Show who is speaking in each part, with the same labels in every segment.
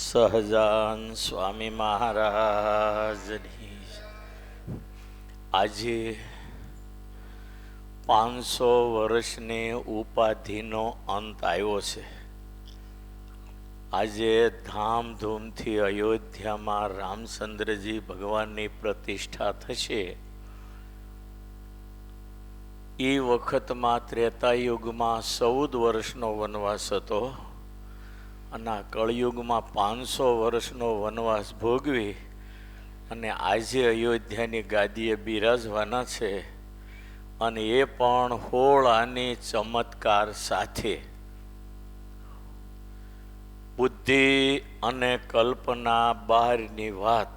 Speaker 1: સહજાન સ્વામી મહારાજની આજે 500 વર્ષની ઉપાધિનો અંત આવ્યો છે. આજે ધામધૂમથી અયોધ્યામાં રામચંદ્રજી ભગવાનની પ્રતિષ્ઠા થશે. એ વખતમાં ત્રેતાયુગમાં 14 વર્ષનો વનવાસ હતો અને આ કળયુગમાં 500 વર્ષનો વનવાસ ભોગવી અને આજે અયોધ્યાની ગાદીએ બિરાજવાના છે. અને એ પણ હોળાની ચમત્કાર સાથે. બુદ્ધિ અને કલ્પના બહારની વાત.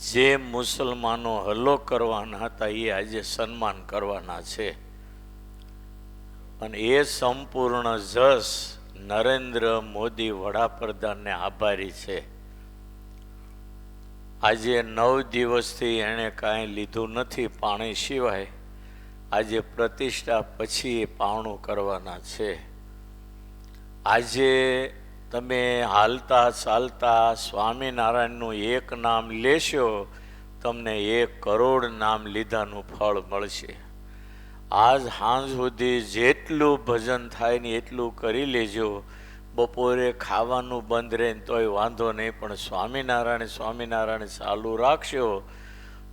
Speaker 1: જે મુસલમાનો હલ્લો કરવાના હતા એ આજે સન્માન કરવાના છે. અને એ સંપૂર્ણ જશ નરેન્દ્ર મોદી વડાપ્રધાનને આભારી છે. આજે 9 દિવસથી એણે કાંઈ લીધું નથી પાણી સિવાય. આજે પ્રતિષ્ઠા પછી એ પાવણું કરવાના છે. આજે તમે હાલતા ચાલતા સ્વામિનારાયણનું એક નામ લેશો, તમને 1 કરોડ નામ લીધાનું ફળ મળશે. આજ સાંજ સુધી જેટલું ભજન થાય ને એટલું કરી લેજો. બપોરે ખાવાનું બંધ રહે તોય વાંધો નહીં, પણ સ્વામિનારાયણ સ્વામિનારાયણ ચાલુ રાખશો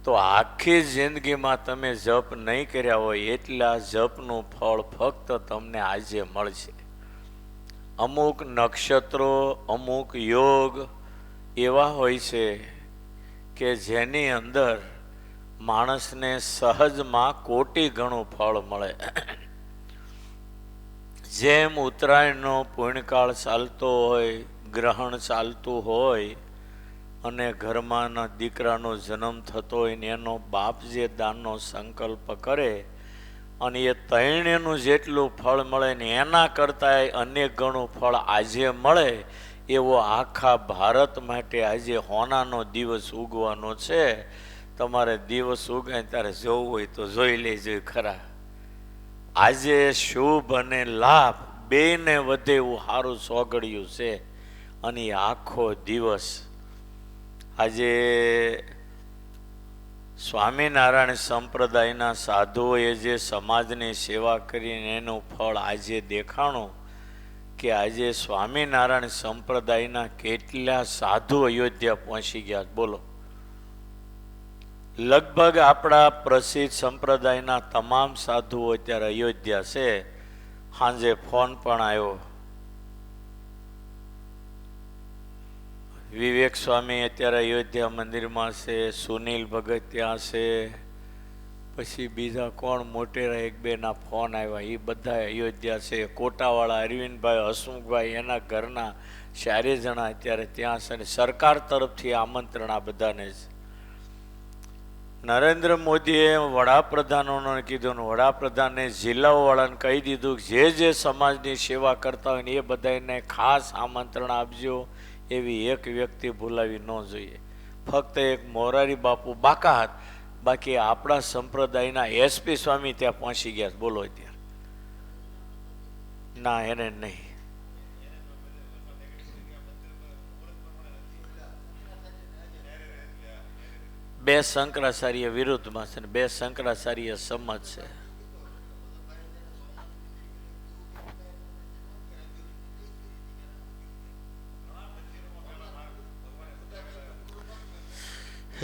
Speaker 1: તો આખી જિંદગીમાં તમે જપ નહીં કર્યા હોય એટલા જપનું ફળ ફક્ત તમને આજે મળશે. અમુક નક્ષત્રો, અમુક યોગ એવા હોય છે કે જેની અંદર માણસને સહજમાં કોટી ગણું ફળ મળે. જેમ ઉત્તરાયણનો પુણ્યકાળ ચાલતો હોય, ગ્રહણ ચાલતું હોય અને ઘરમાં દીકરાનો જન્મ થતો હોય ને એનો બાપ જે દાનનો સંકલ્પ કરે અને એ તૈણનું જેટલું ફળ મળે ને એના કરતાં અનેક ગણું ફળ આજે મળે, એવો આખા ભારત માટે આજે હોનાનો દિવસ ઉગવાનો છે. તમારે દિવસ ઉગાય ત્યારે જોવું હોય તો જોઈ લેજો ખરા. આજે શુભ અને લાભ બેને વધે એવું સારું સોગડ્યું છે. અને આખો દિવસ આજે સ્વામિનારાયણ સંપ્રદાયના સાધુઓએ જે સમાજની સેવા કરીને એનું ફળ આજે દેખાણું કે આજે સ્વામિનારાયણ સંપ્રદાયના કેટલા સાધુ અયોધ્યા પહોંચી ગયા. બોલો, લગભગ આપણા પ્રસિદ્ધ સંપ્રદાયના તમામ સાધુઓ અત્યારે અયોધ્યા છે. સાંજે ફોન પણ આવ્યો. વિવેક સ્વામી અત્યારે અયોધ્યા મંદિરમાં છે, સુનિલ ભગત ત્યાં છે, પછી બીજા કોણ મોટેરા 1-2ના ફોન આવ્યા, એ બધા અયોધ્યા છે. કોટાવાળા અરવિંદભાઈ, હસમુખભાઈ એના ઘરના 4 જણા અત્યારે ત્યાં છે. અને સરકાર તરફથી આમંત્રણ આ બધાને છે. નરેન્દ્ર મોદીએ વડાપ્રધાનોને કીધું ને વડાપ્રધાને જિલ્લાઓવાળાને કહી દીધું કે જે સમાજની સેવા કરતા હોય ને એ બધાને ખાસ આમંત્રણ આપજો. એવી એક વ્યક્તિ ભૂલાવી ન જોઈએ. ફક્ત એક મોરારી બાપુ બાકાત, બાકી આપણા સંપ્રદાયના એસપી સ્વામી ત્યાં પહોંચી ગયા. બોલો અત્યારે ના, એને નહીં. બે શંકરાચાર્ય વિરુદ્ધમાં છે ને 2 શંકરાચાર્ય સંમત છે.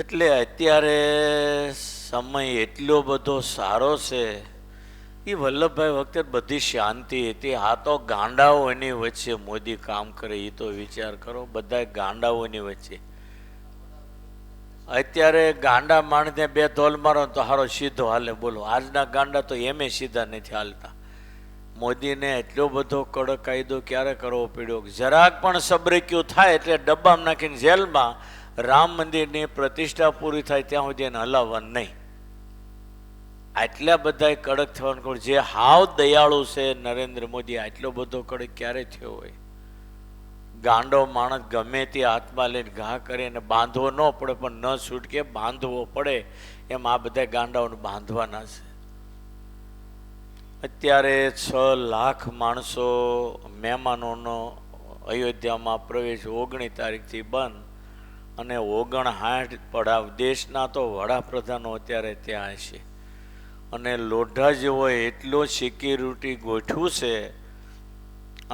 Speaker 1: એટલે અત્યારે સમય એટલો બધો સારો છે. એ વલ્લભભાઈ વખતે બધી શાંતિ હતી. આ તો ગાંડાઓની વચ્ચે મોદી કામ કરે, એ તો વિચાર કરો. બધા ગાંડાઓની વચ્ચે. અત્યારે ગાંડા માણસને 2 ધોલ મારો તો હારો સીધો હાલે. બોલો, આજના ગાંડા તો એમે સીધા નથી હાલતા. મોદીને એટલો બધો કડક કાયદો ક્યારે કરવો પડ્યો? જરાક પણ સબરેક્યું થાય એટલે ડબ્બામાં નાખીને જેલમાં. રામ મંદિરની પ્રતિષ્ઠા પૂરી થાય ત્યાં સુધી એને હલાવવાનું નહીં. આટલા બધા કડક થવાનું. જે હાવ દયાળુ છે નરેન્દ્ર મોદી, આટલો બધો કડક ક્યારે થયો હોય? ગાંડો માણસ ગમે તે હાથમાં લઈને ઘા કરે અને બાંધવો ન પડે, પણ ન છૂટકે બાંધવો પડે. એમ આ બધા ગાંડાઓને બાંધવાના છે. અત્યારે 6 લાખ માણસો મહેમાનોનો અયોધ્યામાં પ્રવેશ 19 તારીખથી બંધ, અને 59 પડાવ દેશના તો વડાપ્રધાનો અત્યારે ત્યાં છે, અને લોઢા જેવો એટલો સિક્યુરિટી ગોઠવું છે,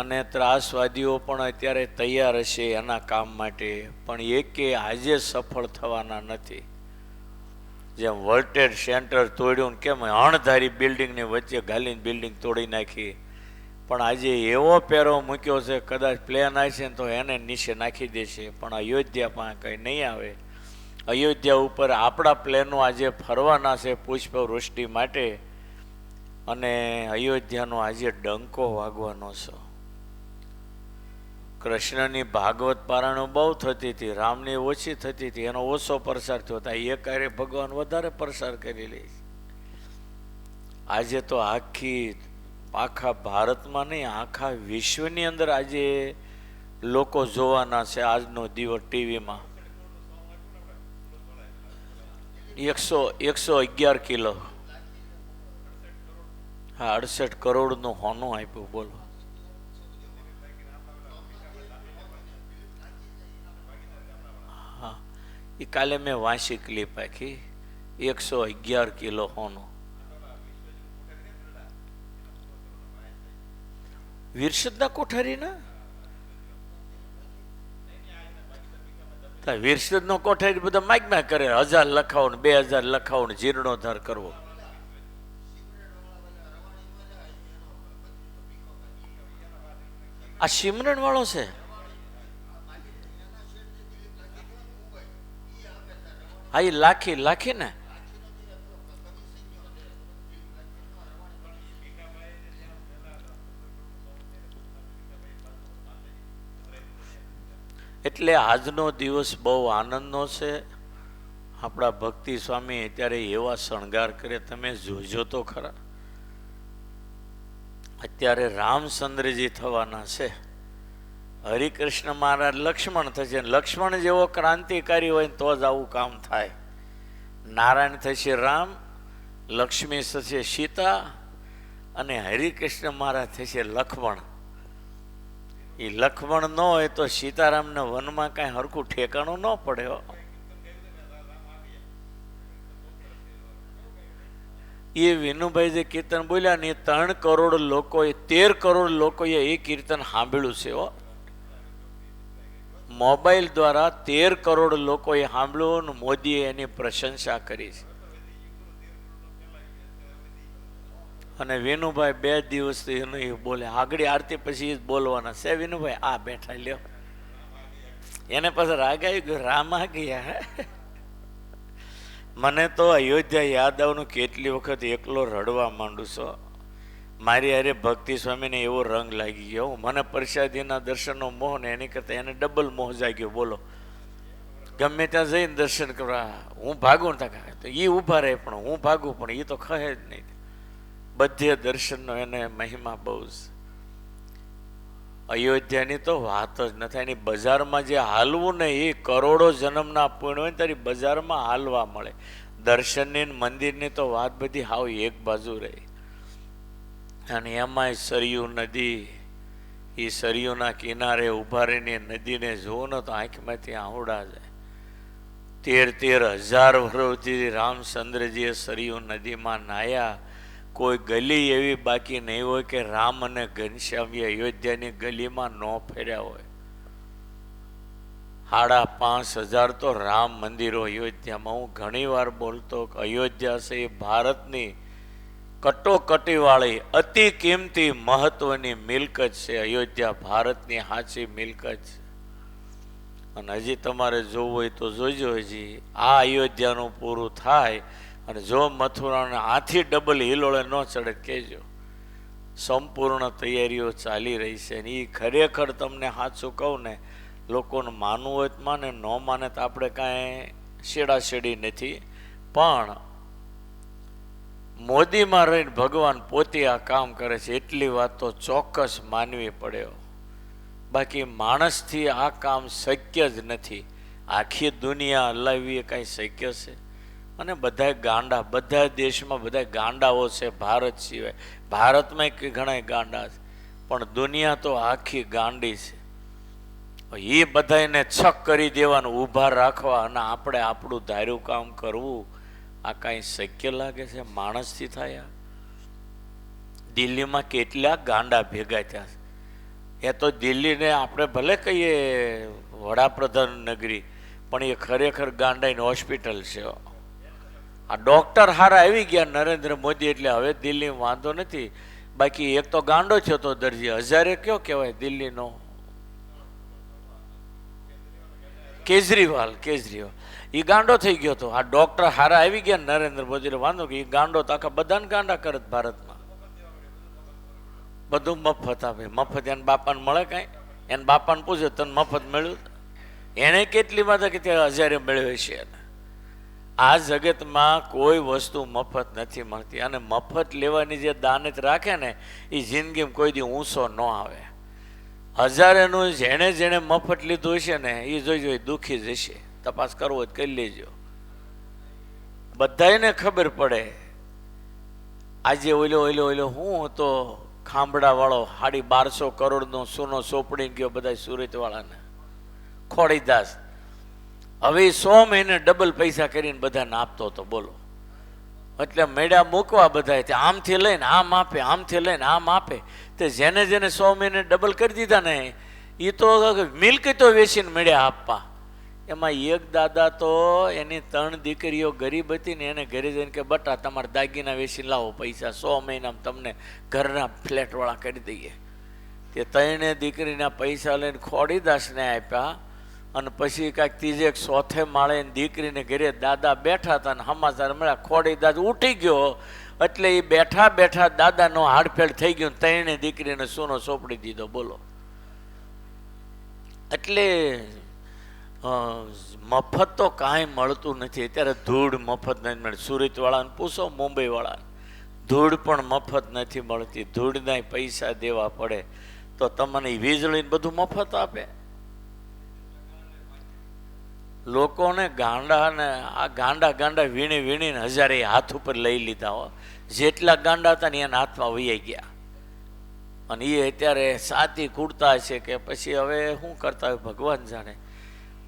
Speaker 1: અને ત્રાસવાદીઓ પણ અત્યારે તૈયાર હશે એના કામ માટે, પણ એકે આજે સફળ થવાના નથી. જેમ વર્લ્ડ સેન્ટર તોડ્યું, કેમ અણધારી બિલ્ડિંગની વચ્ચે ગાલીને બિલ્ડિંગ તોડી નાખી, પણ આજે એવો પેરો મૂક્યો છે, કદાચ પ્લેન આવશે ને તો એને નીચે નાખી દેશે, પણ અયોધ્યા પાસે કંઈ નહીં આવે. અયોધ્યા ઉપર આપણા પ્લેનો આજે ફરવાના છે પુષ્પવૃષ્ટિ માટે, અને અયોધ્યાનો આજે ડંકો વાગવાનો છે. કૃષ્ણની ભાગવત પારાયણો બહુ થતી હતી, રામની ઓછી થતી હતી, એનો ઓછો પ્રસાર થયો હતો. એ કાર્ય ભગવાન વધારે પ્રસાર કરી લે. આજે તો આખા ભારતમાં નહીં, આખા વિશ્વની અંદર આજે લોકો જોવાના છે. આજનો દિવસ ટીવીમાં 111 કિલો, હા 68 કરોડનું હોનું આપ્યું. બોલો, હા એ કાલે મેં વાંચી ક્લિપ આખી. 111 કિલો હોનું. વીરસદના કોઠારીના વીરસદનો કોઠારી બધા માગમાં કરે, 1000 લખાવો ને 2000 લખાવો ને જીર્ણોદ્ધાર કરવો. આ સિમરન વાળો છે. હા એ લાખી ને એટલે આજનો દિવસ બહુ આનંદનો છે. આપણા ભક્તિ સ્વામી અત્યારે એવા શણગાર કરે, તમે જોજો તો ખરા. અત્યારે રામચંદ્રજી થવાના છે, હરિકૃષ્ણ મહારાજ લક્ષ્મણ થશે. લક્ષ્મણ જેવો ક્રાંતિકારી હોય તો જ આવું કામ થાય. નારાયણ થશે રામ, લક્ષ્મી થશે સીતા, અને હરિકૃષ્ણ મહારાજ થશે લક્ષ્મણ. એ લક્ષ્મણ ન હોય તો સીતારામના વનમાં કાંઈ હરખું ઠેકાણું ન પડે. એ વિનુભાઈ જે કીર્તન બોલ્યા ને, 3 કરોડ લોકોએ 13 કરોડ લોકોએ એ કીર્તન સાંભળ્યું છે. મોબાઈલ દ્વારા 13 કરોડ લોકોએ સાંભળ્યું, ને મોદીએ એની પ્રશંસા કરી છે. અને વિનુભાઈ 2 દિવસથી એનું એ બોલે, આગળ આરતી પછી જ બોલવાના છે. વિનુભાઈ આ બેઠા લ્યો, એને પછી રાગ આવી ગયો, રામ આ ગયા. મને તો અયોધ્યા યાદ આવનું કેટલી વખત એકલો રડવા માંડું છો. મારી અરે ભક્તિ સ્વામીને એવો રંગ લાગી ગયો. મને પ્રસાદીના દર્શનનો મોહ ને એની કરતાં એને ડબલ મોહ જાગ્યો. બોલો, ગમે ત્યાં જઈને દર્શન કરવા હું ભાગું ને તો એ ઊભા રહે, પણ હું ભાગું પણ એ તો ખહે જ નહીં. બધે દર્શનનો એને મહિમા બહુ છે. અયોધ્યાની તો વાત જ નથી. એની બજારમાં જે હાલવું ને એ કરોડો જન્મના પુણ્ય હોય ને તારી બજારમાં હાલવા મળે. દર્શનની મંદિરની તો વાત બધી હાવ એક બાજુ રહી. અને એમાંય સરયુ નદી, એ સરયુના કિનારે ઉભા રહીને નદીને જોવો ને તો આંખમાંથી આવડા જાય. 13,000 વર્ષથી રામચંદ્રજીએ સરયુ નદીમાં નાહ્યા. કોઈ ગલી એવી બાકી નહીં હોય કે રામ અને ઘનશ્યામી અયોધ્યાની ગલીમાં ન ફેર્યા હોય. 5,500 તો રામ મંદિરો અયોધ્યામાં. હું ઘણી વાર બોલતો કે અયોધ્યા છે એ ભારતની કટોકટીવાળી અતિ કિંમતી મહત્વની મિલકત છે. અયોધ્યા ભારતની સાચી મિલકત છે. અને હજી તમારે જોવું હોય તો જોઈજો. હજી આ અયોધ્યાનું પૂરું થાય અને જો મથુરાને આથી ડબલ હિલોળે ન ચડે કહેજો. સંપૂર્ણ તૈયારીઓ ચાલી રહી છે. અને એ ખરેખર તમને સાચું કહું ને, લોકોને માનવું હોય તો માને, ન માને તો આપણે કાંઈ છેડાછેડી નથી. પણ મોદીમાં રહીને ભગવાન પોતે આ કામ કરે છે એટલી વાત તો ચોક્કસ માનવી પડે. બાકી માણસથી આ કામ શક્ય જ નથી. આખી દુનિયા હલાવવી એ કાંઈ શક્ય છે? અને બધા ગાંડા, બધા દેશમાં બધા ગાંડાઓ છે ભારત સિવાય. ભારતમાં ઘણા ગાંડા છે, પણ દુનિયા તો આખી ગાંડી છે. એ બધાને છક કરી દેવાનું, ઊભા રાખવા, અને આપણે આપણું ધાર્યું કામ કરવું, આ કાંઈ શક્ય લાગે છે? માણસથી થાય? દિલ્હીમાં કેટલા ગાંડા ભેગા થયા. એ તો દિલ્હીને આપણે ભલે કહીએ વડાપ્રધાન નગરી, પણ એ ખરેખર ગાંડાની હોસ્પિટલ છે. આ ડોક્ટર હારા આવી ગયા નરેન્દ્ર મોદી, એટલે હવે દિલ્હી વાંધો નથી. બાકી એક તો ગાંડો થયો તો દરજી, હજારે કયો કહેવાય દિલ્હીનો? કેજરીવાલ એ ગાંડો થઈ ગયો હતો. આ ડોક્ટર હારા આવી ગયા નરેન્દ્ર મોદીને વાંધો કે એ ગાંડો તો આખા બધાને ગાંડા કરત ભારતમાં. બધું મફત આપે. મફત એને બાપાને મળે કાંઈ? એને બાપાને પૂછે તને મફત મળ્યું? એને કેટલી વાત કે તે હજારે મળ્યો છે. આ જગતમાં કોઈ વસ્તુ મફત નથી મળતી, અને મફત લેવાની જે દાનત રાખે ને એ જિંદગીમાં કોઈ દી ઊંચો ન આવે. હજારેનું જેણે જેણે મફત લીધું હશે ને એ જોઈ દુઃખી જશે. તપાસ કરવો હોય કરી લેજો, બધાને ખબર પડે. આજે ઓલો હું હતો ખાંભડા વાળો 1250 કરોડનો સોનો સોંપડી ગયો બધા સુરત વાળાને, ખોડીદાસ. હવે 100 મહિને ડબલ પૈસા કરીને બધાને આપતો હતો. બોલો, એટલે મેળા મૂકવા બધા આમથી લઈને આમ આપે, આમથી લઈને આમ આપે. તે જેને જેને 100 મહિને ડબલ કરી દીધા ને એ તો મિલકતો વેચીને મેળ્યા આપવા. એમાં એક દાદા તો એની 3 દીકરીઓ ગરીબ હતી ને એને ઘરે જઈને કે બટા તમારા દાગીના વેચીને લાવો પૈસા, 100 મહિનામાં તમને ઘરના ફ્લેટવાળા કરી દઈએ. તે 3 દીકરીના પૈસા લઈને ખોડીદાસને આપ્યા. અને પછી કાંઈક ત્રીજે ચોથે માળે દીકરીને ઘરે દાદા બેઠા હતા ને સમાચાર મળ્યા ખોડીદાસ ઉઠી ગયો. એટલે એ બેઠા બેઠા દાદાનો હાડફેડ થઈ ગયો, 3 દીકરીને સોનો સોંપડી દીધો. બોલો, એટલે મફત તો કાંઈ મળતું નથી. અત્યારે ધૂળ મફત નથી મળતી. સુરત વાળાને પૂછો, મુંબઈ વાળાને, ધૂળ પણ મફત નથી મળતી. ધૂળના પૈસા દેવા પડે તો તમને વીજળીને બધું મફત આપે. લોકોને ગાંડા ને આ ગાંડા વીણીને હજારે હાથ ઉપર લઈ લીધા હો. જેટલા ગાંડા હતા ને એના હાથમાં વૈયા ગયા. અને એ અત્યારે સાતી કૂટતા છે કે પછી હવે શું કરતા હોય ભગવાન જાણે.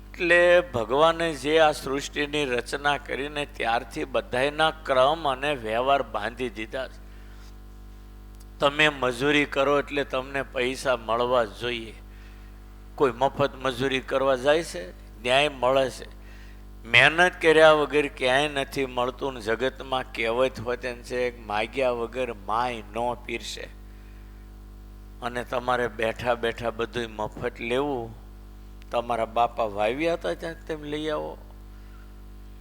Speaker 1: એટલે ભગવાને જે આ સૃષ્ટિની રચના કરીને ત્યારથી બધાના ક્રમ અને વ્યવહાર બાંધી દીધા. તમે મજૂરી કરો એટલે તમને પૈસા મળવા જોઈએ. કોઈ મફત મજૂરી કરવા જાય છે? ન્યાય મળે છે. મહેનત કર્યા વગર ક્યાંય નથી મળતું. ને જગતમાં કહેવત હોતે છે માગ્યા વગર માય ન પીરશે. અને તમારે બેઠા બેઠા બધું મફત લેવું. તમારા બાપા વાવ્યા હતા ત્યાં તેમ લઈ આવો.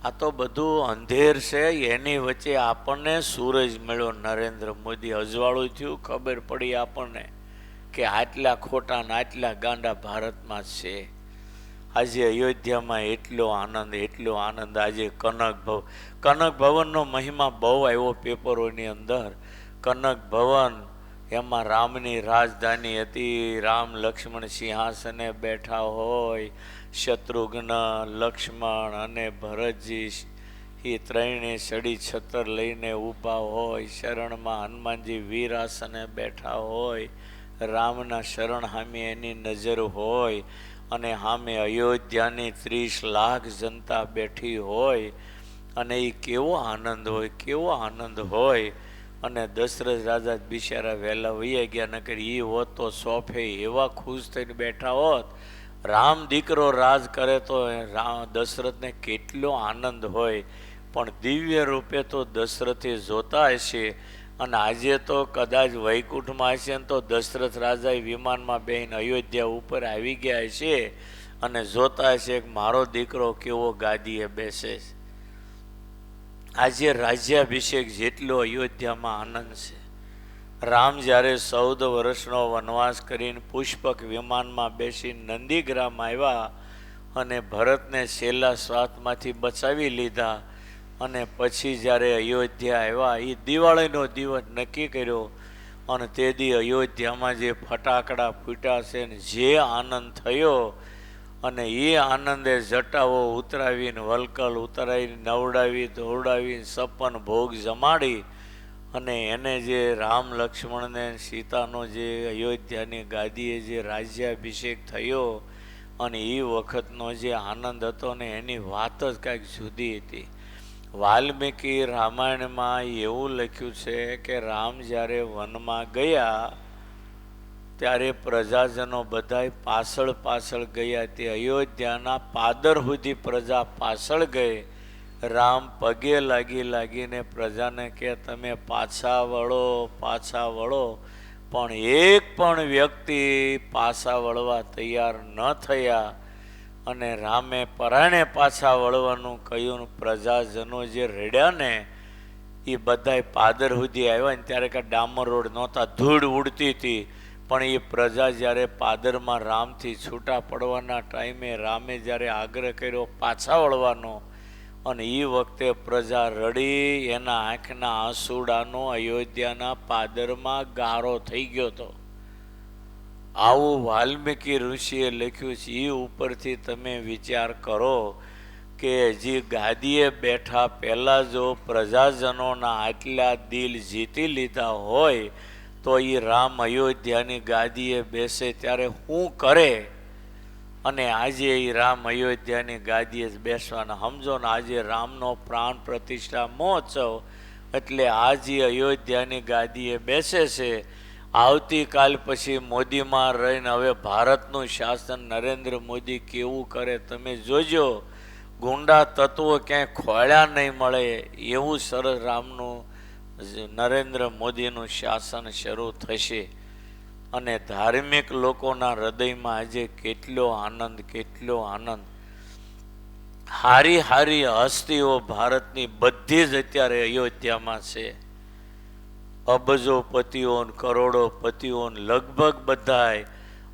Speaker 1: આ તો બધું અંધેર છે. એની વચ્ચે આપણને સૂરજ મળ્યો. નરેન્દ્ર મોદી અજવાળું થયું, ખબર પડી આપણને કે આટલા ખોટા ને આટલા ગાંડા ભારતમાં છે. આજે અયોધ્યામાં એટલો આનંદ. આજે કનક ભવનનો મહિમા બહુ આવ્યો પેપરોની અંદર. કનક ભવન એમાં રામની રાજધાની હતી. રામ લક્ષ્મણ સિંહાસને બેઠા હોય, શત્રુઘ્ન લક્ષ્મણ અને ભરતજી એ 3 સડી છત્ર લઈને ઊભા હોય. શરણમાં હનુમાનજી વીરાસને બેઠા હોય. રામના શરણ સામે એની નજર હોય. અને સામે અયોધ્યાની 30 લાખ જનતા બેઠી હોય. અને એ કેવો આનંદ હોય. અને દશરથ રાજા બિચારા વહેલા વૈયા ગયા. નકર એ હોત તો સોફે એવા ખુશ થઈને બેઠા હોત. રામ દીકરો રાજ કરે તો દશરથને કેટલો આનંદ હોય. પણ દિવ્ય રૂપે તો દશરથે જોતા હશે. અને આજે તો કદાચ વૈકુંઠમાં હશે ને તો દશરથ રાજા વિમાનમાં બેહીને અયોધ્યા ઉપર આવી ગયા હશે અને જોતા હશે કે મારો દીકરો કેવો ગાદીએ બેસે છે. આજે રાજ્યાભિષેક જેટલો અયોધ્યામાં આનંદ છે. રામ જ્યારે 14 વર્ષનો વનવાસ કરીને પુષ્પક વિમાનમાં બેસી નંદીગ્રામ આવ્યા અને ભરતને છેલ્લા શ્વાસમાંથી બચાવી લીધા. અને પછી જ્યારે અયોધ્યા આવ્યા એ દિવાળીનો દિવસ નક્કી કર્યો. અને તે દી અયોધ્યામાં જે ફટાકડા ફૂટ્યા છે ને જે આનંદ થયો, અને એ આનંદે જટાઓ ઉતરાવીને વલકલ ઉતરાવીને નવડાવી ધોવડાવીને 56 ભોગ જમાડી અને એને જે રામ લક્ષ્મણને સીતાનો જે અયોધ્યાની ગાદીએ જે રાજ્યાભિષેક થયો અને એ વખતનો જે આનંદ હતો ને એની વાત જ કાંઈક જુદી હતી. વાલ્મીકી રામાયણમાં એવું લખ્યું છે કે રામ જ્યારે વનમાં ગયા ત્યારે પ્રજાજનો બધાય પાછળ પાછળ ગયા. તે અયોધ્યાના પાદર સુધી પ્રજા પાછળ ગઈ. રામ પગે લાગીને પ્રજાને કે તમે પાછા વળો, પાછા વળો. પણ એક પણ વ્યક્તિ પાછા વળવા તૈયાર ન થયા. અને રામે પરાણે પાછા વળવાનું કહ્યું. પ્રજાજનો જે રડ્યા ને એ બધાય પાદર સુધી આવ્યા ને ત્યારે કાંઈ ડામર રોડ નહોતા, ધૂળ ઉડતી હતી. પણ એ પ્રજા જ્યારે પાદરમાં રામથી છૂટા પડવાના ટાઈમે રામે જ્યારે આગ્રહ કર્યો પાછા વળવાનો, અને એ વખતે પ્રજા રડી, એના આંખના આંસુડાનો અયોધ્યાના પાદરમાં ગારો થઈ ગયો હતો. આવું વાલ્મીકી ઋષિએ લખ્યું છે. એ ઉપરથી તમે વિચાર કરો કે હજી ગાદીએ બેઠા પહેલાં જો પ્રજાજનોના આટલા દિલ જીતી લીધા હોય તો એ રામ અયોધ્યાની ગાદીએ બેસે ત્યારે શું કરે? અને આજે એ રામ અયોધ્યાની ગાદીએ બેસવાના. સમજો ને, આજે રામનો પ્રાણ પ્રતિષ્ઠા મહોત્સવ, એટલે આજે અયોધ્યાની ગાદીએ બેસે છે. આવતીકાલ પછી મોદીમાં રહીને હવે ભારતનું શાસન નરેન્દ્ર મોદી કેવું કરે તમે જોજો. ગુંડા તત્વો ક્યાંય ખોળ્યા નહીં મળે એવું સરસ રામનું નરેન્દ્ર મોદીનું શાસન શરૂ થશે. અને ધાર્મિક લોકોના હૃદયમાં આજે કેટલો આનંદ, કેટલો આનંદ. હારી હારી હસ્તીઓ ભારતની બધી જ અત્યારે અયોધ્યામાં છે. અબજોપતિઓ, કરોડોપતિઓ લગભગ બધાય.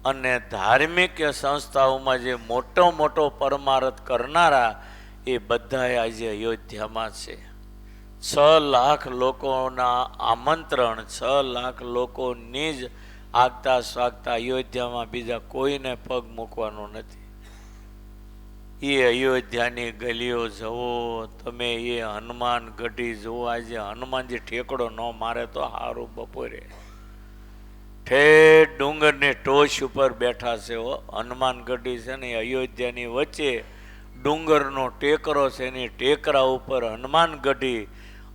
Speaker 1: અને ધાર્મિક સંસ્થાઓમાં જે મોટો મોટો પરમારથ કરનારા એ બધાય આજે અયોધ્યામાં છે. 6 લાખ લોકોના આમંત્રણ, 6 લાખ લોકોની જ આગતા સ્વાગતા અયોધ્યામાં, બીજા કોઈને પગ મૂકવાનો નથી. એ અયોધ્યાની ગલીઓ જુઓ તમે, એ હનુમાન ગઢી જુઓ. આજે હનુમાનજી ઠેકડો ન મારે તો સારું. બપોરે ઠેઠ ડુંગરની ટોચ ઉપર બેઠા છે. હનુમાન ગઢી છે ને અયોધ્યાની વચ્ચે ડુંગરનો ટેકરો છે, એની ટેકરા ઉપર હનુમાન ગઢી.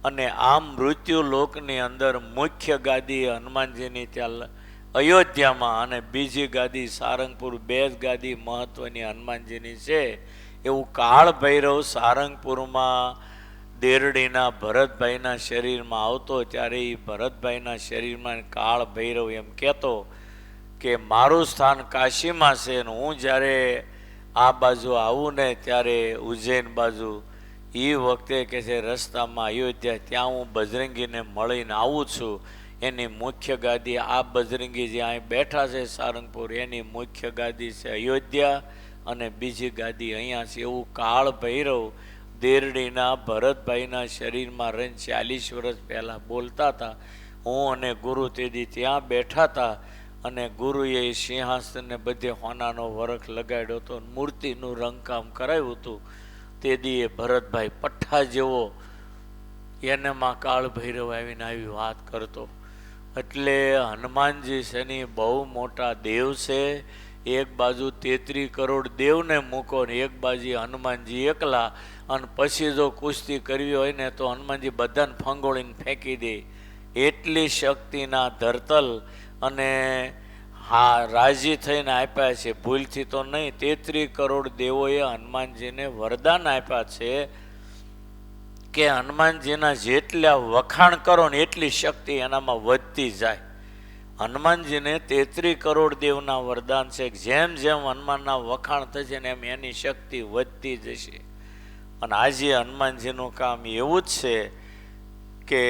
Speaker 1: અને આમ મૃત્યુ લોકની અંદર મુખ્ય ગાદી હનુમાનજીની ત્યાં અયોધ્યામાં, અને બીજી ગાદી સારંગપુર. 2 જ ગાદી મહત્વની હનુમાનજીની છે. એવું કાળ ભૈરવ સારંગપુરમાં દેરડીના ભરતભાઈના શરીરમાં આવતો ત્યારે એ ભરતભાઈના શરીરમાં કાળ ભૈરવ એમ કહેતો કે મારું સ્થાન કાશીમાં છે, ને હું જ્યારે આ બાજુ આવું ને ત્યારે ઉજ્જૈન બાજુ એ વખતે કે છે રસ્તામાં અયોધ્યા ત્યાં હું બજરંગીને મળીને આવું છું. એની મુખ્ય ગાદી આ બજરંગી જે અહીં બેઠા છે સારંગપુર, એની મુખ્ય ગાદી છે અયોધ્યા, અને બીજી ગાદી અહીંયા છે. એવું કાળ ભૈરવ દેરડીના ભરતભાઈના શરીરમાં રહીને 40 વર્ષ પહેલાં બોલતા હતા. હું અને ગુરુ તેથી ત્યાં બેઠા હતા, અને ગુરુએ સિંહાસનને બધે હોનાનો વરખ લગાડ્યો હતો, મૂર્તિનું રંગકામ કરાવ્યું હતું. તે દીએ ભરતભાઈ પઠ્ઠા જેવો એનામાં કાળ ભૈરવ આવીને આવી વાત કરતો. એટલે હનુમાનજી શનિ બહુ મોટા દેવ છે. એક બાજુ 33 કરોડ દેવને મૂકો ને એક બાજુ હનુમાનજી એકલા, અને પછી જો કુસ્તી કરવી હોય ને તો હનુમાનજી બધાને ફંગોળીને ફેંકી દે. એટલી શક્તિના ધરતલ. અને હા, રાજી થઈને આપ્યા છે, ભૂલથી તો નહીં. 33 કરોડ દેવોએ હનુમાનજીને વરદાન આપ્યા છે કે હનુમાનજીના જેટલા વખાણ કરો ને એટલી શક્તિ એનામાં વધતી જાય. હનુમાનજીને 33 કરોડ દેવના વરદાન છે. જેમ જેમ હનુમાનના વખાણ થશે ને એમ એની શક્તિ વધતી જશે. અને આજે હનુમાનજીનું કામ એવું જ છે કે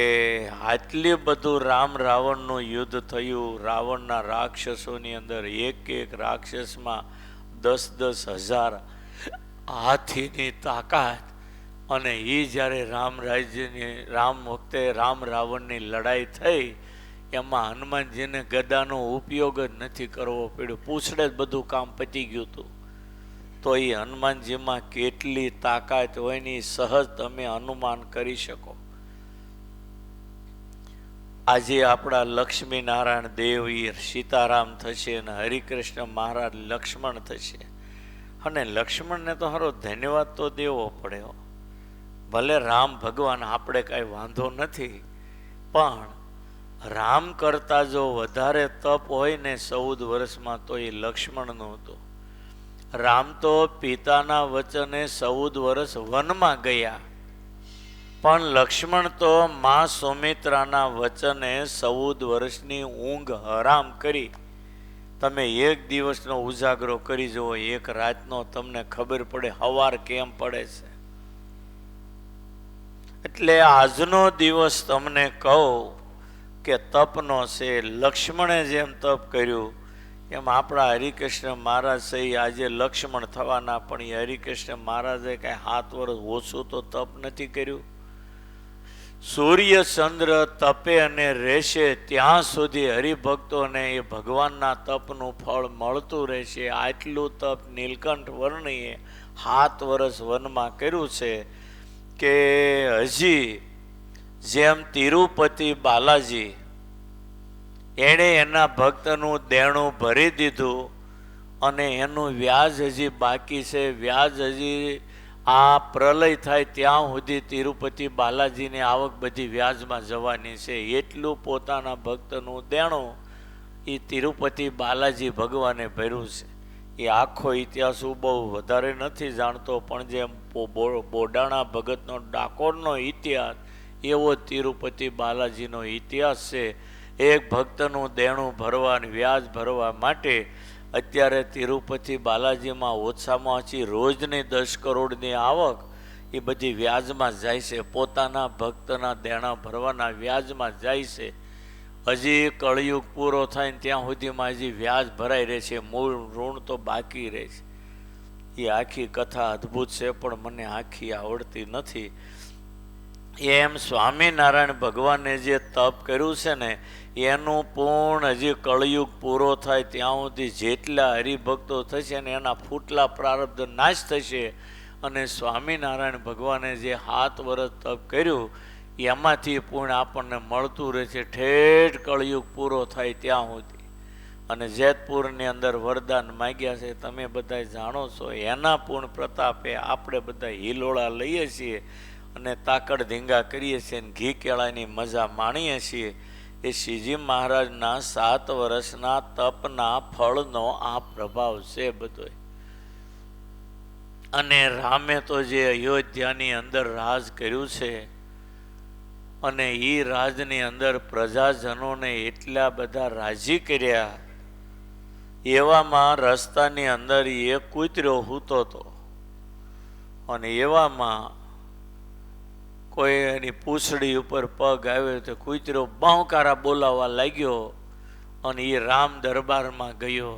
Speaker 1: આટલી બધું રામ રાવણનું યુદ્ધ થયું. રાવણના રાક્ષસોની અંદર એક રાક્ષસમાં 10-10 હજાર હાથીની તાકાત. અને એ જ્યારે રામ વખતે રામ રાવણની લડાઈ થઈ એમાં હનુમાનજીને ગદાનો ઉપયોગ જ નથી કરવો પડ્યો. પૂછડે જ બધું કામ પતી ગયું હતું. તો એ હનુમાનજીમાં કેટલી તાકાત હોય ને સહજ તમે અનુમાન કરી શકો. આજે આપણા લક્ષ્મી નારાયણ દેવ સીતારામ થશે, અને હરિકૃષ્ણ મહારાજ લક્ષ્મણ થશે. અને લક્ષ્મણને તો હારો ધન્યવાદ તો દેવો પડે. ભલે રામ ભગવાન આપણે કાંઈ વાંધો નથી, પણ રામ કરતાં જો વધારે તપ હોય ને 14 વર્ષમાં તો એ લક્ષ્મણનું હતું. રામ તો પિતાના વચને 14 વર્ષ વનમાં ગયા, પણ લક્ષ્મણ તો મા સુમિત્રાના વચને 14 વર્ષની ઊંઘ હરામ કરી. તમે એક દિવસનો ઉજાગરો કરી જુઓ, એક રાતનો, તમને ખબર પડે હવાર કેમ પડે છે. એટલે આજનો દિવસ તમને કહું કે તપનો છે. લક્ષ્મણે જેમ તપ કર્યું એમ આપણા હરિકૃષ્ણ મહારાજ છે, આજે લક્ષ્મણ થવાના, પણ એ હરિકૃષ્ણ મહારાજે કાંઈ 7 વર્ષ ઓછું તો તપ નથી કર્યું. સૂર્ય ચંદ્ર તપે અને રહેશે ત્યાં સુધી હરિભક્તોને એ ભગવાનના તપનું ફળ મળતું રહેશે. આટલું તપ નીલકંઠ વર્ણીએ 7 વર્ષ વનમાં કર્યું છે કે હજી જેમ તિરુપતિ બાલાજી એણે એના ભક્તનું દેણું ભરી દીધું અને એનું વ્યાજ હજી બાકી છે. વ્યાજ હજી આ પ્રલય થાય ત્યાં સુધી તિરુપતિ બાલાજીની આવક બધી વ્યાજમાં જવાની છે. એટલું પોતાના ભક્તનું દેણું એ તિરુપતિ બાલાજી ભગવાને ભર્યું છે. એ આખો ઇતિહાસ હું બહુ વધારે નથી જાણતો, પણ જેમ બોડાણા ભગતનો ડાકોરનો ઇતિહાસ એવો તિરુપતિ બાલાજીનો ઇતિહાસ છે. એક ભક્તનું દેણું ભરવા, વ્યાજ ભરવા માટે અત્યારે તિરુપતિ બાલાજીમાં ઓછામાં ઓછી રોજની 10 કરોડની આવક એ બધી વ્યાજમાં જાય છે. પોતાના ભક્તના દેણા ભરવાના વ્યાજમાં જાય છે. હજી કળિયુગ પૂરો થાય ને ત્યાં સુધીમાં હજી વ્યાજ ભરાઈ રહે છે, મૂળ ઋણ તો બાકી રહે છે. એ આખી કથા અદ્ભુત છે, પણ મને આખી આવડતી નથી. એમ સ્વામિનારાયણ ભગવાને જે તપ કર્યું છે ને એનું પૂર્ણ હજી કળિયુગ પૂરો થાય ત્યાં સુધી જેટલા હરિભક્તો થશે ને એના ફૂટલા પ્રારબ્ધ નાશ થશે. અને સ્વામિનારાયણ ભગવાને જે 7 વર્ષ તપ કર્યું એમાંથી પૂર્ણ આપણને મળતું રહે છે ઠેઠ કળિયુગ પૂરો થાય ત્યાં સુધી. અને જેતપુરની અંદર વરદાન માગ્યા છે, તમે બધા જાણો છો. એના પૂર્ણ પ્રતાપે આપણે બધા હિલોળા લઈએ છીએ અને તાકડ ધીંગા કરીએ છીએ અને ઘી કેળાની મજા માણીએ છીએ. એ શ્રીજી મહારાજના 7 વર્ષના તપના ફળનો આ પ્રભાવ છે બધો. અને રામે તો જે અયોધ્યાની અંદર રાજ કર્યું છે અને એ રાજની અંદર પ્રજાજનોને એટલા બધા રાજી કર્યા. એવામાં રસ્તાની અંદર એક કૂતરો સૂતો હતો અને એવામાં કોઈ એની પૂંછડી ઉપર પગ આવ્યો તો કૂતરો બાંકારા બોલાવવા લાગ્યો અને એ રામ દરબારમાં ગયો.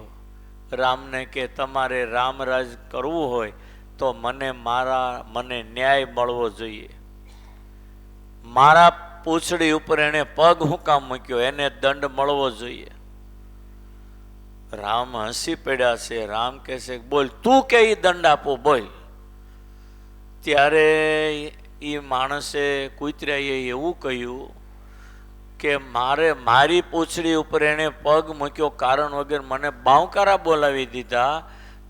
Speaker 1: રામને કે તમારે રામરાજ કરવું હોય તો મને ન્યાય મળવો જોઈએ. મારા પૂંછડી ઉપર એને પગ હું કામ મૂક્યો, એને દંડ મળવો જોઈએ. રામ હસી પડ્યા છે. રામ કહે છે બોલ, તું કે દંડ આપો બોલ. ત્યારે એ માણસે કૂતરાએ એવું કહ્યું કે મારી પૂંછડી ઉપર એને પગ મૂક્યો કારણ વગર મને બાંકારા બોલાવી દીધા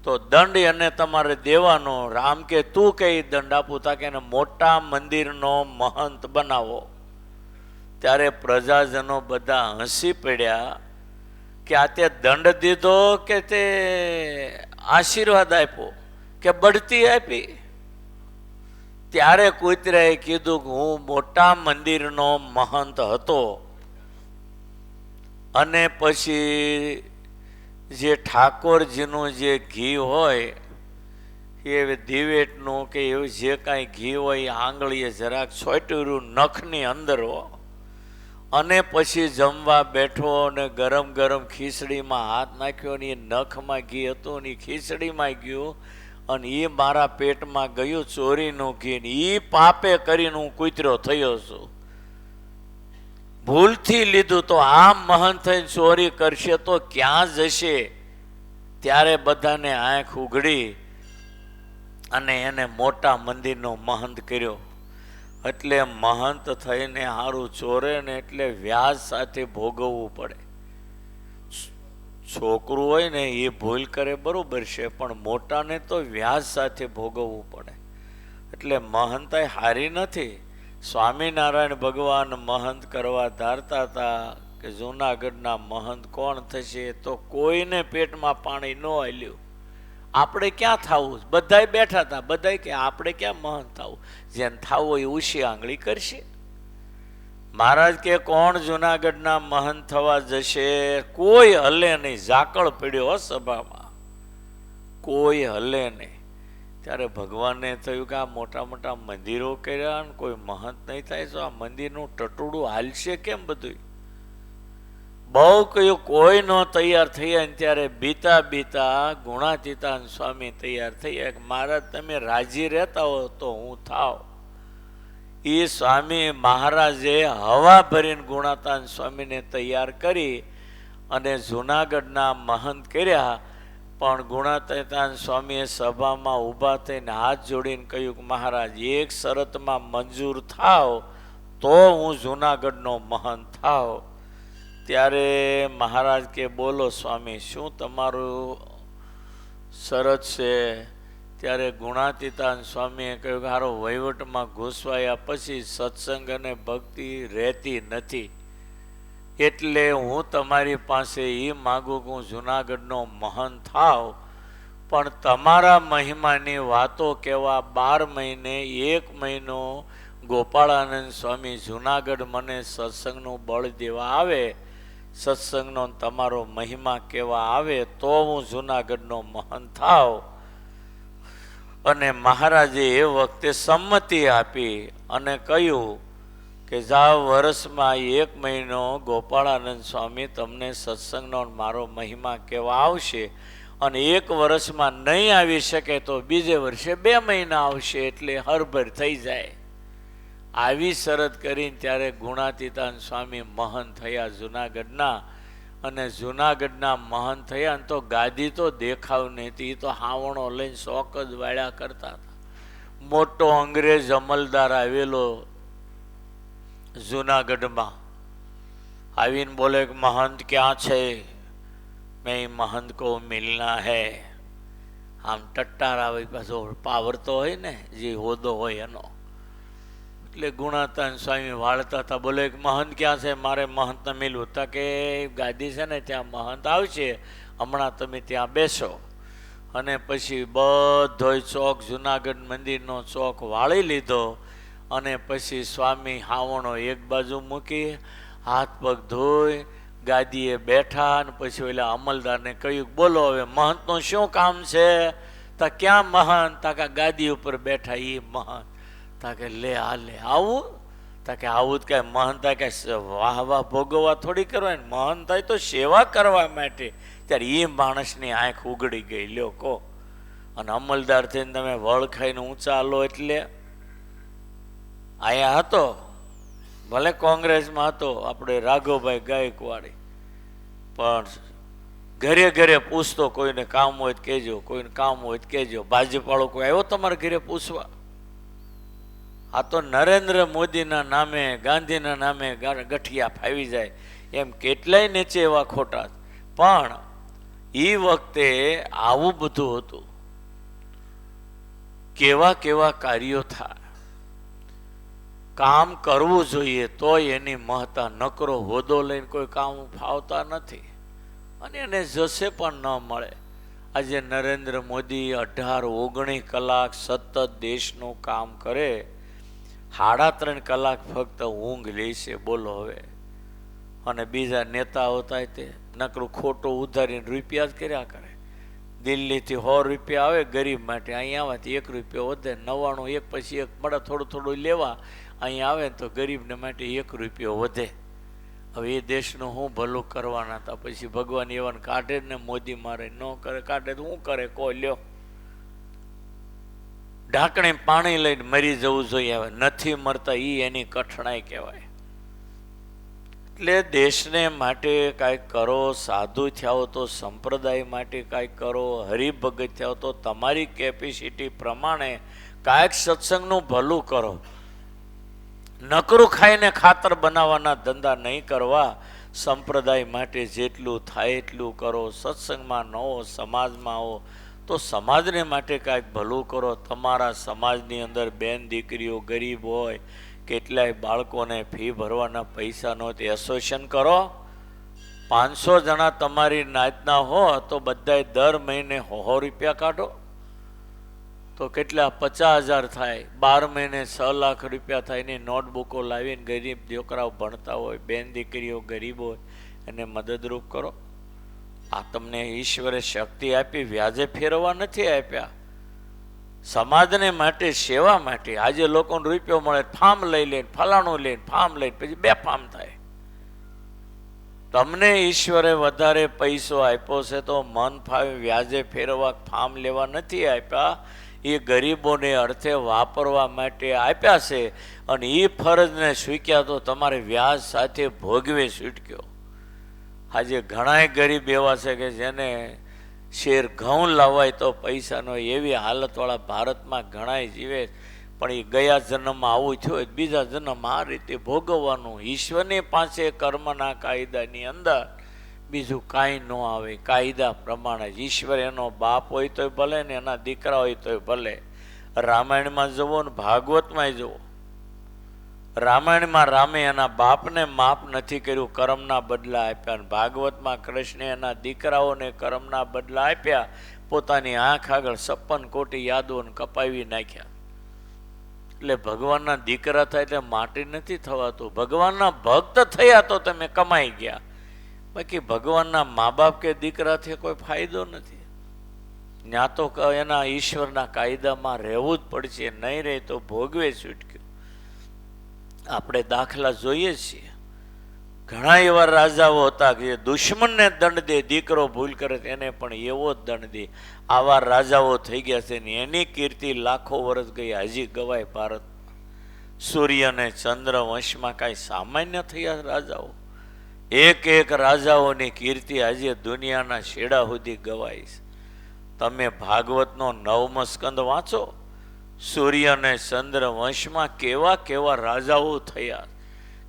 Speaker 1: તો દંડ એને તમારે દેવાનો. રામ કે તું કઈ દંડ આપું, તાકે એને મોટા મંદિરનો મહંત બનાવો. ત્યારે પ્રજાજનો બધા હસી પડ્યા કે આ તે દંડ દીધો કે તે આશીર્વાદ આપ્યો કે બઢતી આપી. ત્યારે કૂતરાએ કીધું કે હું મોટા મંદિરનો મહંત હતો અને પછી જે ઠાકોરજીનું જે ઘી હોય એ દિવેટનું કે એવું જે કાંઈ ઘી હોય આંગળીએ જરાક છોટ્યું નખની અંદર હો. અને પછી જમવા બેઠો અને ગરમ ગરમ ખીચડીમાં હાથ નાખ્યો ને એ નખમાં ઘી હતું ને એ ખીચડીમાં ગયું અને એ મારા પેટમાં ગયું ચોરીનું ઘી. એ પાપે કરીને હું કૂતરો થયો છું. ભૂલથી લીધું તો આમ મહંત થઈને ચોરી કરશે તો ક્યાં જશે? ત્યારે બધાને આંખ ઉઘડી અને એને મોટા મંદિરનો મહંત કર્યો. એટલે મહંત થઈને હારું ચોરે ને એટલે વ્યાજ સાથે ભોગવવું પડે. છોકરું હોય ને એ ભૂલ કરે બરોબર છે, પણ મોટાને તો વ્યાજ સાથે ભોગવવું પડે. એટલે મહંતાઈ હારી નથી. સ્વામિનારાયણ ભગવાન મહંત કરવા ધારતા હતા કે જૂનાગઢના મહંત કોણ થશે, તો કોઈને પેટમાં પાણી ન હાલ્યું. આપણે ક્યાં થવું, બધાય બેઠા હતા, બધાય કે આપણે ક્યાં મહંત થવું, જેને થવું હોય ઉછી આંગળી કરશે. મહારાજ કે કોણ જૂનાગઢના મહંત થવા જશે, કોઈ હલે નહીં. ઝાકળ પડ્યો સભામાં, કોઈ હલે નહીં. ત્યારે ભગવાનને થયું કે આ મોટા મોટા મંદિરો કર્યા ને કોઈ મહંત નહીં થાય, તો આ મંદિરનું ટટુડું હાલશે કેમ બધું. બહુ કયું કોઈ ન તૈયાર થયા. ત્યારે બીતા બીતા ગુણાતીતાન સ્વામી તૈયાર થયા કે મહારાજ તમે રાજી રહેતા હો તો હું થાવ. એ સ્વામી મહારાજે હવા ભરીને ગુણાતાન સ્વામીને તૈયાર કરી અને જૂનાગઢના મહંત કર્યા. પણ ગુણાતીતાન સ્વામીએ સભામાં ઊભા થઈને હાથ જોડીને કહ્યું કે મહારાજ એક શરતમાં મંજૂર થાવ તો હું જૂનાગઢનો મહંત થાવ. ત્યારે મહારાજ કે બોલો સ્વામી, શું તમારું શરત છે? ત્યારે ગુણાતીતાન સ્વામીએ કહ્યું કે હારો વહીવટમાં ઘૂસવાયા પછી સત્સંગ અને ભક્તિ રહેતી નથી, એટલે હું તમારી પાસે એ માગું કે હું જૂનાગઢનો મહંત થાવ, પણ તમારા મહિમાની વાતો કહેવા 12 મહિને 1 મહિનો ગોપાળાનંદ સ્વામી જૂનાગઢ મને સત્સંગનું બળ દેવા આવે, સત્સંગનો તમારો મહિમા કહેવા આવે તો હું જૂનાગઢનો મહંત થાવ. અને મહારાજે એ વખતે સંમતિ આપી અને કહ્યું કે જાઓ વર્ષમાં 1 મહિનો ગોપાળાનંદ સ્વામી તમને સત્સંગનો મારો મહિમા કહેવા આવશે, અને 1 વર્ષમાં નહીં આવી શકે તો બીજે વર્ષે 2 મહિના આવશે, એટલે હરભર થઈ જાય. આવી શરત કરીને ત્યારે ગુણાતીતાન સ્વામી મહંત થયા જૂનાગઢના. અને જૂનાગઢના મહંત થયા ને તો ગાદી તો દેખાવ નથી, તો હાવણો લઈને શોક જ વાળ્યા કરતા હતા. મોટો અંગ્રેજ અમલદાર આવેલો જૂનાગઢમાં, આવીને બોલે કે મહંત ક્યાં છે? મેં મહંત કો મિલના હૈ. આમ ટટ્ટાર આવે, પાછો પાવર તો હોય ને, જે હોદો હોય એનો. એટલે ગુણાતાન સ્વામી વાળતા હતા, બોલે કે મહંત ક્યાં છે? મારે મહંતને મિલવું. તા કે ગાદી છે ને ત્યાં મહંત આવશે, હમણાં તમે ત્યાં બેસો. અને પછી બધોય ચોક, જૂનાગઢ મંદિરનો ચોક વાળી લીધો. અને પછી સ્વામી હાવણો એક બાજુ મૂકી, હાથ પગ ધોઈ ગાદીએ બેઠા. અને પછી ઓલા અમલદારને કહ્યું બોલો હવે મહંતનું શું કામ છે? તા ક્યાં મહંત? તા કે ગાદી ઉપર બેઠા એ મહંત. તા કે લે આ લે આવું? તા કે આવું જ કાંઈ મહંત કે વાહ વાહ ભોગવવા થોડી કરવાય, મહંત થાય તો સેવા કરવા માટે. ત્યારે એ માણસની આંખ ઉગડી ગઈ, લ્યો કહો. અને અમલદાર થઈને તમે વળ ખાઈને ઊંચા લો, એટલે અહીંયા હતો, ભલે કોંગ્રેસમાં હતો આપણે રાઘવભાઈ ગાયકવાડી, પણ ઘરે ઘરે પૂછતો, કોઈને કામ હોય તો કહેજો, કોઈને કામ હોય તો કહેજો. ભાજપવાળો કોઈ આવ્યો તમારા ઘરે પૂછવા? આ તો નરેન્દ્ર મોદીના નામે, ગાંધીના નામે ગઠિયા ફાવી જાય એમ કેટલાય નીચે એવા ખોટા. પણ એ વખતે આવું બધું હતું. કેવા કેવા કાર્યો થાય, કામ કરવું જોઈએ તોય એની મહત્તા. નકરો હોદો લઈને કોઈ કામ ફાવતા નથી, અને એને જશે પણ ન મળે. આજે નરેન્દ્ર મોદી 18-19 કલાક સતત દેશનું કામ કરે, 3.5 કલાક ફક્ત ઊંઘ લે છે, બોલો હવે. અને બીજા નેતાઓ થાય તે નકરું ખોટું ઉધારીને રૂપિયા જ કર્યા કરે. દિલ્હીથી 100 રૂપિયા આવે ગરીબ માટે, અહીંયા આવવાથી 1 રૂપિયો વધે, 99 એક પછી એક મળે, થોડું થોડું લેવા. અહીંયા આવે તો ગરીબને માટે 1 રૂપિયો વધે. હવે એ દેશનું હું ભલું કરવાના હતા? પછી ભગવાન એવાને કાઢે ને, મોદી મારે ન કરે, કાઢે તો શું કરે? કો લ્યો, ઢાંકણે પાણી લઈને મરી જવું જોઈએ, હવે નથી મરતા, એ એની કઠણાઈ કહેવાય. એટલે દેશને માટે કાંઈક કરો, સાધુ થયા તો સંપ્રદાય માટે કાંઈક કરો, હરિભગત થયા તો તમારી કેપેસિટી પ્રમાણે કાંઈક સત્સંગનું ભલું કરો. નકરું ખાઈને ખાતર બનાવવાના ધંધા નહીં કરવા. સંપ્રદાય માટે જેટલું થાય એટલું કરો. સત્સંગમાં ન હો, સમાજમાં હો તો સમાજને માટે કાંઈક ભલું કરો. તમારા સમાજની અંદર બેન દીકરીઓ ગરીબ હોય, કેટલાય બાળકોને ફી ભરવાના પૈસા ન હોય, એસોસિએશન કરો. 500 જણા તમારી નાતના હો તો બધાય દર મહિને 100 રૂપિયા કાઢો તો કેટલા 50,000 થાય. 12 મહિને 6 લાખ રૂપિયા થાય. એની નોટબુકો લાવીને ગરીબ છોકરાઓ ભણતા હોય, બેન દીકરીઓ ગરીબ હોય, એને મદદરૂપ કરો. આ તમને ઈશ્વરે શક્તિ આપી, વ્યાજે ફેરવવા નથી આપ્યા. સમાજને માટે, સેવા માટે. આજે લોકોને રૂપિયો મળે, ફાર્મ લઈ લે, ફલાણું લઈને ફાર્મ લઈને પછી 2 ફાર્મ થાય. તમને ઈશ્વરે વધારે પૈસો આપ્યો છે તો મન ફાવે વ્યાજે ફેરવવા, ફાર્મ લેવા નથી આપ્યા. એ ગરીબોને અર્થે વાપરવા માટે આપ્યા છે. અને એ ફરજને ચૂક્યા તો તમારે વ્યાજ સાથે ભોગવે છૂટક્યો. આજે ઘણાય ગરીબ એવા છે કે જેને શેર ઘઉં લાવાય તો પૈસા ન હોય, એવી હાલતવાળા ભારતમાં ઘણાય જીવે. પણ એ ગયા જન્મમાં આવું થયું, બીજા જન્મમાં આ રીતે ભોગવવાનું. ઈશ્વરની પાસે કર્મના કાયદાની અંદર બીજું કાંઈ ન આવે. કાયદા પ્રમાણે ઈશ્વર એનો બાપ હોય તોય ભલે ને એના દીકરા હોય તોય ભલે. રામાયણમાં જુઓ ને ભાગવતમાં જુઓ. રામાયણમાં રામે એના બાપને માફ નથી કર્યું, કર્મના બદલા આપ્યા. ભાગવતમાં કૃષ્ણે એના દીકરાઓને કર્મના બદલા આપ્યા. પોતાની આંખ આગળ 56 કોટી યાદોને કપાવી નાખ્યા. એટલે ભગવાનના દીકરા થાય એટલે માટી નથી થવાતું. ભગવાનના ભક્ત થયા તો તમે કમાઈ ગયા. બાકી ભગવાનના મા બાપ કે દીકરાથી કોઈ ફાયદો નથી. ત્યાં તો એના ઈશ્વરના કાયદામાં રહેવું જ પડશે. નહીં રહે તો ભોગવે છૂટક્યું. આપણે દાખલા જોઈએ છીએ. ઘણા એવા રાજાઓ હતા કે દુશ્મનને દંડ દે, દીકરો ભૂલ કરે એને પણ એવો જ દંડ દે. આવા રાજાઓ થઈ ગયા છે ને એની કીર્તિ લાખો વર્ષ ગઈ, હજી ગવાય ભારતમાં. સૂર્ય અને ચંદ્ર વંશમાં કાંઈ સામાન્ય થયા રાજાઓ? એક રાજાઓની કીર્તિ આજે દુનિયાના છેડા સુધી ગવાય છે. તમે ભાગવતનો 9મો સ્કંદ વાંચો. સૂર્ય અને ચંદ્ર વંશમાં કેવા કેવા રાજાઓ થયા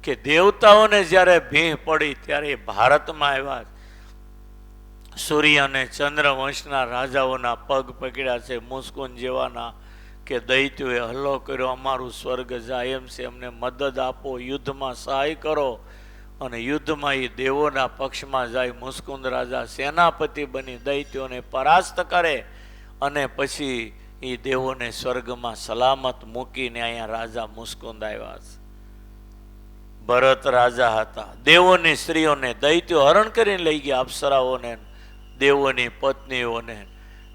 Speaker 1: કે દેવતાઓને જ્યારે ભીહ પડી ત્યારે ભારતમાં આવ્યા. સૂર્ય અને ચંદ્ર વંશના રાજાઓના પગ પકડ્યા છે, મુસ્કુન જેવાના, કે દૈત્યોએ હલ્લો કર્યો, અમારું સ્વર્ગ જાય એમ છે, અમને મદદ આપો, યુદ્ધમાં સહાય કરો. અને યુદ્ધમાં એ દેવોના પક્ષમાં જાય. મુસ્કુંદ રાજા સેનાપતિ બની દૈત્યોને પરાસ્ત કરે અને પછી એ દેવોને સ્વર્ગમાં સલામત મૂકીને અહીંયા રાજા મુસ્કુંદ આવ્યા છે. ભરત રાજા હતા. દેવોની સ્ત્રીઓને દૈત્યો હરણ કરીને લઈ ગયા, અપ્સરાઓને, દેવોની પત્નીઓને.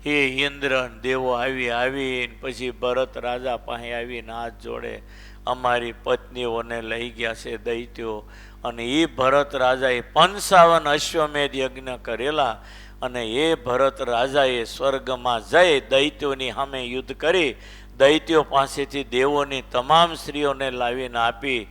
Speaker 1: એ ઇન્દ્ર દેવો આવીને પછી ભરત રાજા પાસે આવીને હાથ જોડે, અમારી પત્નીઓને લઈ ગયા છે દૈત્યો. અને એ ભરત રાજાએ 55 અશ્વમેધ યજ્ઞ કરેલા. અને એ ભરત રાજાએ સ્વર્ગમાં જઈ દૈત્યોની સામે યુદ્ધ કરી દૈત્યો પાસેથી દેવોની તમામ સ્ત્રીઓને લાવીને આપી.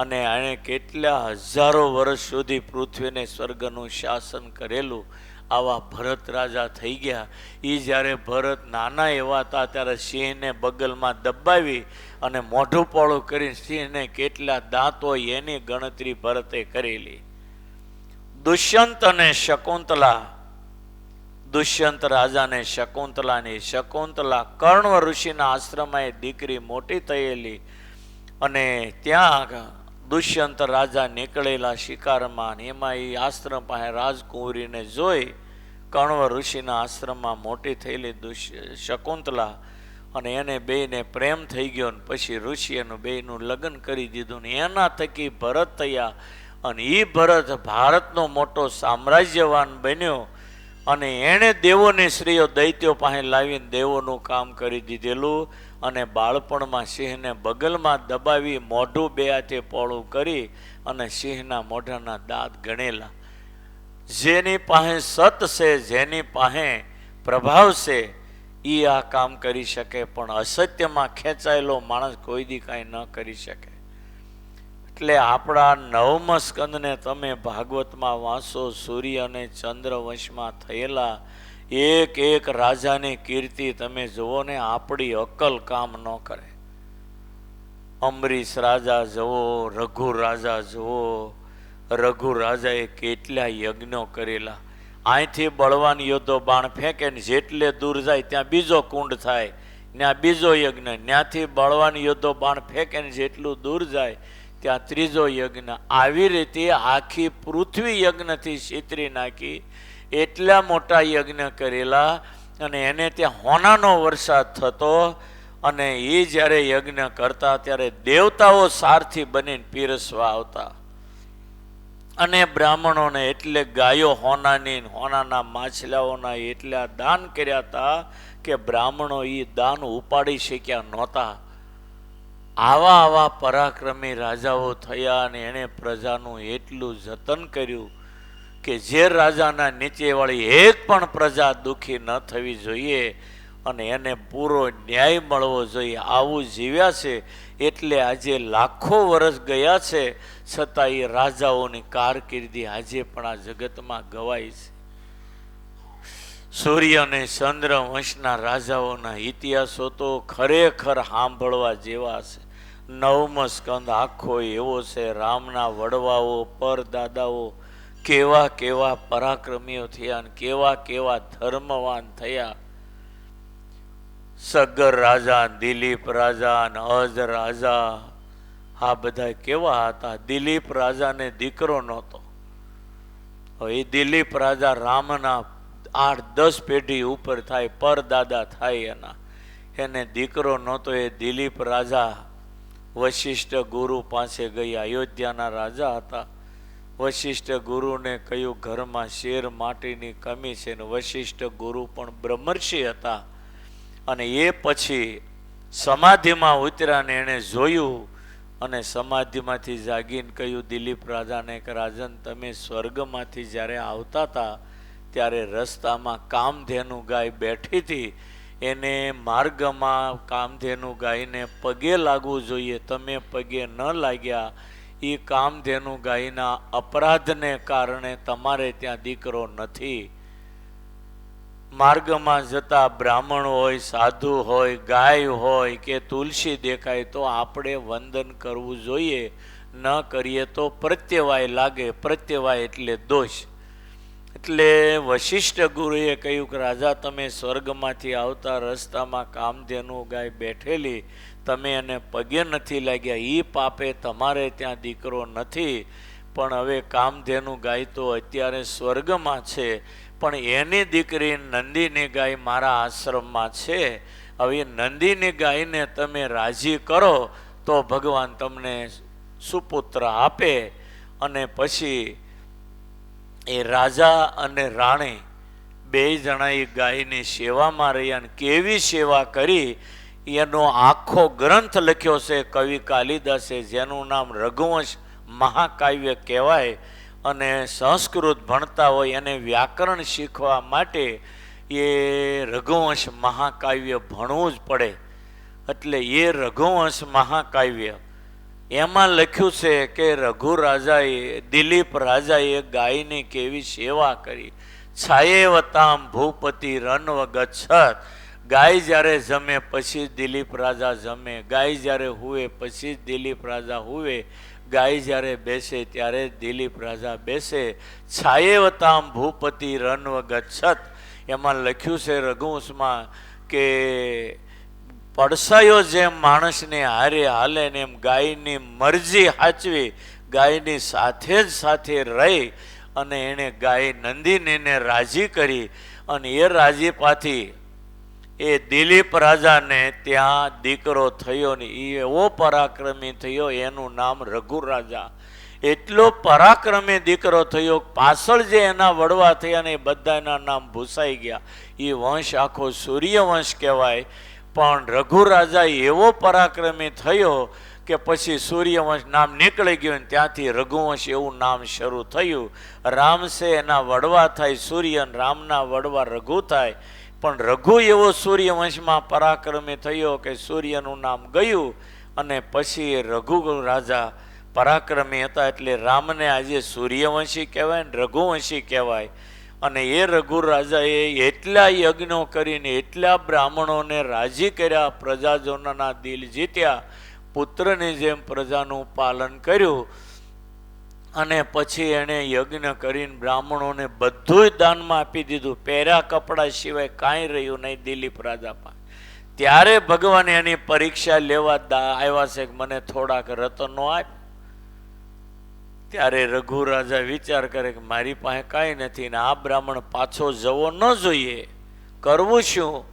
Speaker 1: અને એણે કેટલા હજારો વર્ષ સુધી પૃથ્વીને સ્વર્ગનું શાસન કરેલું. આવા ભરત રાજા થઈ ગયા. એ જ્યારે ભરત નાના એવા હતા ત્યારે સિંહને બગલમાં દબાવી અને મોઢું પોળું કરીને સિંહને કેટલા દાંત હોય એની ગણતરી ભરતે કરેલી. દુષ્યંત અને શકુંતલા, દુષ્યંત રાજાને શકુંતલા કર્ણ ઋષિના આશ્રમમાં એ દીકરી મોટી થયેલી. અને ત્યાં દુષ્યંત રાજા નીકળેલા શિકારમાં, એમાં એ આશ્રમ પાસે રાજકુંવરીને જોઈ કર્ણ ઋષિના આશ્રમમાં મોટી થયેલી શકુંતલા. અને એને બેયને પ્રેમ થઈ ગયો. ને પછી ઋષિ એનું બેયનું લગ્ન કરી દીધું ને એના થકી ભરત થયા. અને એ ભરત ભારતનો મોટો સામ્રાજ્યવાન બન્યો. અને એણે દેવોની સ્ત્રીઓ દૈત્યો પાસે લાવીને દેવોનું કામ કરી દીધેલું. અને બાળપણમાં સિંહને બગલમાં દબાવી મોઢું 2 હાથે પોળું કરી અને સિંહના મોઢાના દાંત ગણેલા. જેની પાસે સત છે, જેની પાસે પ્રભાવ છે, એ આ કામ કરી શકે. પણ અસત્યમાં ખેંચાયેલો માણસ કોઈ દી કાંઈ ન કરી શકે. એટલે આપણા 9મા સ્કંદને તમે ભાગવતમાં વાંચો. સૂર્ય અને ચંદ્ર વંશમાં થયેલા એક રાજાની કીર્તિ તમે જુઓ ને, આપણી અક્કલ કામ ન કરે. અમરીશ રાજા જુઓ, રઘુ રાજા જુઓ, રઘુ રાજાએ કેટલા યજ્ઞો કરેલા. અહીંથી બળવાન યોદ્ધો બાણ ફેંકે ને જેટલે દૂર જાય ત્યાં બીજો કુંડ થાય, ત્યાં બીજો યજ્ઞ, ત્યાંથી બળવાન યોદ્ધો બાણ ફેંકે ને જેટલું દૂર જાય ત્યાં ત્રીજો યજ્ઞ. આવી રીતે આખી પૃથ્વી યજ્ઞથી છેતરી નાખી. એટલા મોટા યજ્ઞ કરેલા અને એને ત્યાં હોનાનો વરસાદ થતો. અને એ જ્યારે યજ્ઞ કરતા ત્યારે દેવતાઓ સારથી બનીને પીરસવા આવતા. અને બ્રાહ્મણોને એટલે ગાયો હોનાની, હોનાના માછલાઓના એટલા દાન કર્યા હતા કે બ્રાહ્મણો એ દાન ઉપાડી શક્યા નહોતા. આવા આવા પરાક્રમી રાજાઓ થયા અને એણે પ્રજાનું એટલું જતન કર્યું કે જે રાજાના નીચેવાળી એક પણ પ્રજા દુઃખી ન થવી જોઈએ અને એને પૂરો ન્યાય મળવો જોઈએ. આવું જીવ્યા છે એટલે આજે લાખો વર્ષ ગયા છે છતાં એ રાજાઓની કારકિર્દી આજે પણ આ જગતમાં ગવાય છે. સૂર્ય અને ચંદ્ર વંશના રાજાઓના ઇતિહાસો તો ખરેખર સાંભળવા જેવા છે. 9મો સ્કંદ આખો એવો છે. રામના વડવાઓ પરદાદાઓ કેવા કેવા પરાક્રમીઓ થયા અને કેવા કેવા ધર્મવાન થયા. સગર રાજા, દિલીપ રાજા અને અજ રાજા, આ બધા કેવા હતા. દિલીપ રાજાને દીકરો નહોતો. એ દિલીપ રાજા રામના 8-10 પેઢી ઉપર થાય, પરદાદા થાય એના, એને દીકરો નહોતો. એ દિલીપ રાજા વશિષ્ઠ ગુરુ પાસે ગઈ. અયોધ્યાના રાજા હતા. વશિષ્ઠ ગુરુને કહ્યું ઘરમાં શેર માટીની કમી છે. ને વશિષ્ઠ ગુરુ પણ બ્રહ્મર્ષિ હતા. અને એ પછી સમાધિમાં ઉતર્યા ને એણે જોયું અને સમાધિમાંથી જાગીને કહ્યું દિલીપ રાજાને કે રાજન, તમે સ્વર્ગમાંથી જ્યારે આવતા હતા ત્યારે રસ્તામાં કામધેનુ ગાય બેઠી હતી. એને માર્ગમાં કામધેનુ ગાયને પગે લાગવું જોઈએ, તમે પગે ન લાગ્યા. એ કામધેનુ ગાયના અપરાધને કારણે તમારે ત્યાં દીકરો નથી. માર્ગમાં જતા બ્રાહ્મણ હોય, સાધુ હોય, ગાય હોય કે તુલસી દેખાય તો આપણે વંદન કરવું જોઈએ. ન કરીએ તો પ્રત્યવાય લાગે. પ્રત્યવાય એટલે દોષ. એટલે વશિષ્ઠ ગુરુએ કહ્યું કે રાજા, તમે સ્વર્ગમાંથી આવતા રસ્તામાં કામધેનુ ગાય બેઠેલી, તમે એને પગે નથી લાગ્યા. એ પાપે તમારે ત્યાં દીકરો નથી. પણ હવે કામધેનુ ગાય તો અત્યારે સ્વર્ગમાં છે, પણ એની દીકરી નંદીની ગાય મારા આશ્રમમાં છે. હવે નંદીની ગાયને તમે રાજી કરો તો ભગવાન તમને સુપુત્ર આપે. અને પછી એ રાજા અને રાણી બે જણા એ ગાયની સેવામાં રહ્યા. અને કેવી સેવા કરી એનો આખો ગ્રંથ લખ્યો છે કવિ કાલિદાસે, જેનું નામ રઘુવંશ મહાકાવ્ય કહેવાય. અને સંસ્કૃત ભણતા હોય એને વ્યાકરણ શીખવા માટે એ રઘુવંશ મહાકાવ્ય ભણવું જ પડે. એટલે એ રઘુવંશ મહાકાવ્ય એમાં લખ્યું છે કે રઘુ રાજાએ, દિલીપ રાજાએ ગાયની કેવી સેવા કરી. છાયેવતામ ભૂપતિ રન્વ ગચ્છત. ગાય જ્યારે જમે પછી દિલીપ રાજા જમે. ગાય જ્યારે હુએ પછી દિલીપ રાજા હુએ. ગાય જ્યારે બેસે ત્યારે દિલીપ રાજા બેસે. છાયેવતામ ભૂપતિ રન્વ ગચ્છત. એમાં લખ્યું છે રઘુવંશમાં કે પડસાયો જેમ માણસને હારે હાલે ને એમ ગાયની મરજી સાચવી, ગાયની સાથે જ સાથે રહી અને એણે ગાય નંદિનીને રાજી કરી. અને એ રાજીપાથી એ દિલીપ રાજાને ત્યાં દીકરો થયો ને એ એવો પરાક્રમી થયો, એનું નામ રઘુ રાજા. એટલો પરાક્રમી દીકરો થયો, પાછળ જે એના વડવા થયા ને એ બધાના નામ ભૂસાઈ ગયા. એ વંશ આખો સૂર્યવંશ કહેવાય. પણ રઘુ રાજા એવો પરાક્રમી થયો કે પછી સૂર્યવંશ નામ નીકળી ગયું. ત્યાંથી રઘુવંશ એવું નામ શરૂ થયું. રામ છે એના વડવા થાય સૂર્ય, રામના વડવા રઘુ થાય. પણ રઘુ એવો સૂર્યવંશમાં પરાક્રમી થયો કે સૂર્યનું નામ ગયું. અને પછી રઘુ રાજા પરાક્રમી હતા એટલે રામને આજે સૂર્યવંશી કહેવાય ને રઘુવંશી કહેવાય. અને એ રઘુ રાજાએ એટલા યજ્ઞો કરીને એટલા બ્રાહ્મણોને રાજી કર્યા, પ્રજાજનોના દિલ જીત્યા, પુત્રની જેમ પ્રજાનું પાલન કર્યું. અને પછી એણે યજ્ઞ કરીને બ્રાહ્મણોને બધુંય દાનમાં આપી દીધું. પહેર્યા કપડાં સિવાય કાંઈ રહ્યું નહીં દિલીપ રાજા પાસે. ત્યારે ભગવાન એની પરીક્ષા લેવા આવ્યા છે કે મને થોડાક રતનો આપ. ત્યારે રઘુ રાજા વિચાર કરે કે મારી પાસે કાંઈ નથી ને આ બ્રાહ્મણ પાછો જવો ન જોઈએ, કરવું શું?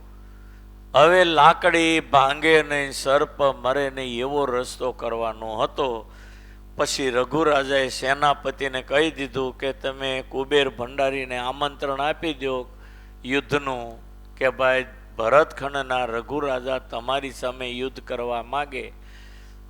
Speaker 1: હવે લાકડી ભાંગે નહીં, સર્પ મરે નહીં એવો રસ્તો કરવાનો હતો. પછી રઘુ રાજાએ સેનાપતિને કહી દીધું કે તમે કુબેર ભંડારીને આમંત્રણ આપી દો યુદ્ધનું, કે ભાઈ ભરતખંડના રઘુ રાજા તમારી સામે યુદ્ધ કરવા માગે.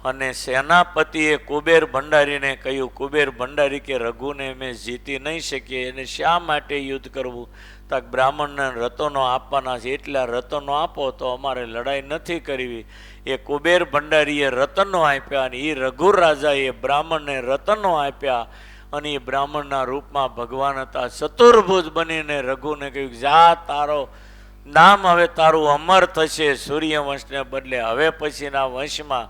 Speaker 1: અને સેનાપતિએ કુબેર ભંડારીને કહ્યું, કુબેર ભંડારી કે રઘુને મેં જીતી નહીં શકીએ, એને શા માટે યુદ્ધ કરવું? તક બ્રાહ્મણને રતનો આપવાના છે, એટલા રતનો આપો તો અમારે લડાઈ નથી કરવી. એ કુબેર ભંડારીએ રતનો આપ્યા અને એ રઘુ રાજાએ બ્રાહ્મણને રતનો આપ્યા. અને એ બ્રાહ્મણના રૂપમાં ભગવાન હતા. ચતુર્ભુજ બનીને રઘુને કહ્યું, જા તારો નામ હવે તારું અમર થશે સૂર્યવંશને બદલે. હવે પછીના વંશમાં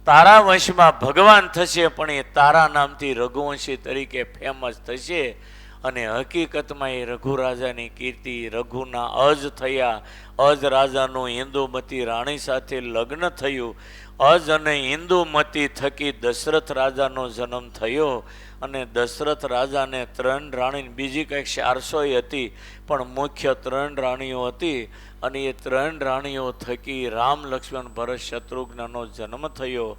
Speaker 1: તારા વંશમાં ભગવાન થશે, પણ એ તારા નામથી રઘુવંશી તરીકે ફેમસ થશે. અને હકીકતમાં એ રઘુ રાજાની કીર્તિ, રઘુના અજ થયા. અજ રાજાનું ઇન્દુમતી રાણી સાથે લગ્ન થયું. અજ અને ઇન્દુમતી થકી દશરથ રાજાનો જન્મ થયો. અને દશરથ રાજાને 3 રાણી, બીજી કંઈક 400 હતી, પણ મુખ્ય 3 રાણીઓ હતી. અને એ 3 રાણીઓ થકી રામ, લક્ષ્મણ, ભરત, શત્રુઘ્નનો જન્મ થયો.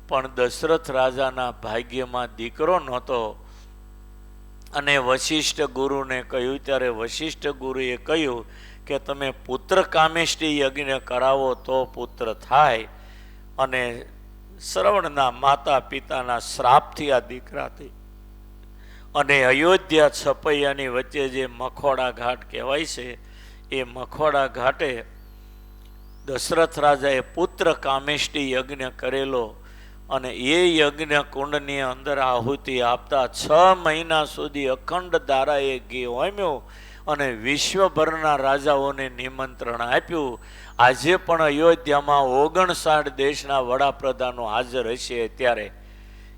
Speaker 1: પણ દશરથ રાજાના ભાગ્યમાં દીકરો નહોતો. અને વશિષ્ઠ ગુરુને કહ્યું, ત્યારે વશિષ્ઠ ગુરુએ કહ્યું કે તમે પુત્ર કામેષ્ટી યજ્ઞ કરાવો તો પુત્ર થાય. અને શ્રવણના માતા પિતાના શ્રાપથી આ દીકરા થઈ. અને અયોધ્યા છપૈયાની વચ્ચે જે મખોડા ઘાટ કહેવાય છે, એ મખોડા ઘાટે દશરથ રાજાએ પુત્ર કામેષ્ટી યજ્ઞ કરેલો. અને એ યજ્ઞ કુંડની અંદર આહુતિ આપતા 6 મહિના સુધી અખંડ ધારાએ ઘી હોમ્યું અને વિશ્વભરના રાજાઓને નિમંત્રણ આપ્યું. આજે પણ અયોધ્યામાં 59 દેશના વડાપ્રધાનો હાજર હશે. ત્યારે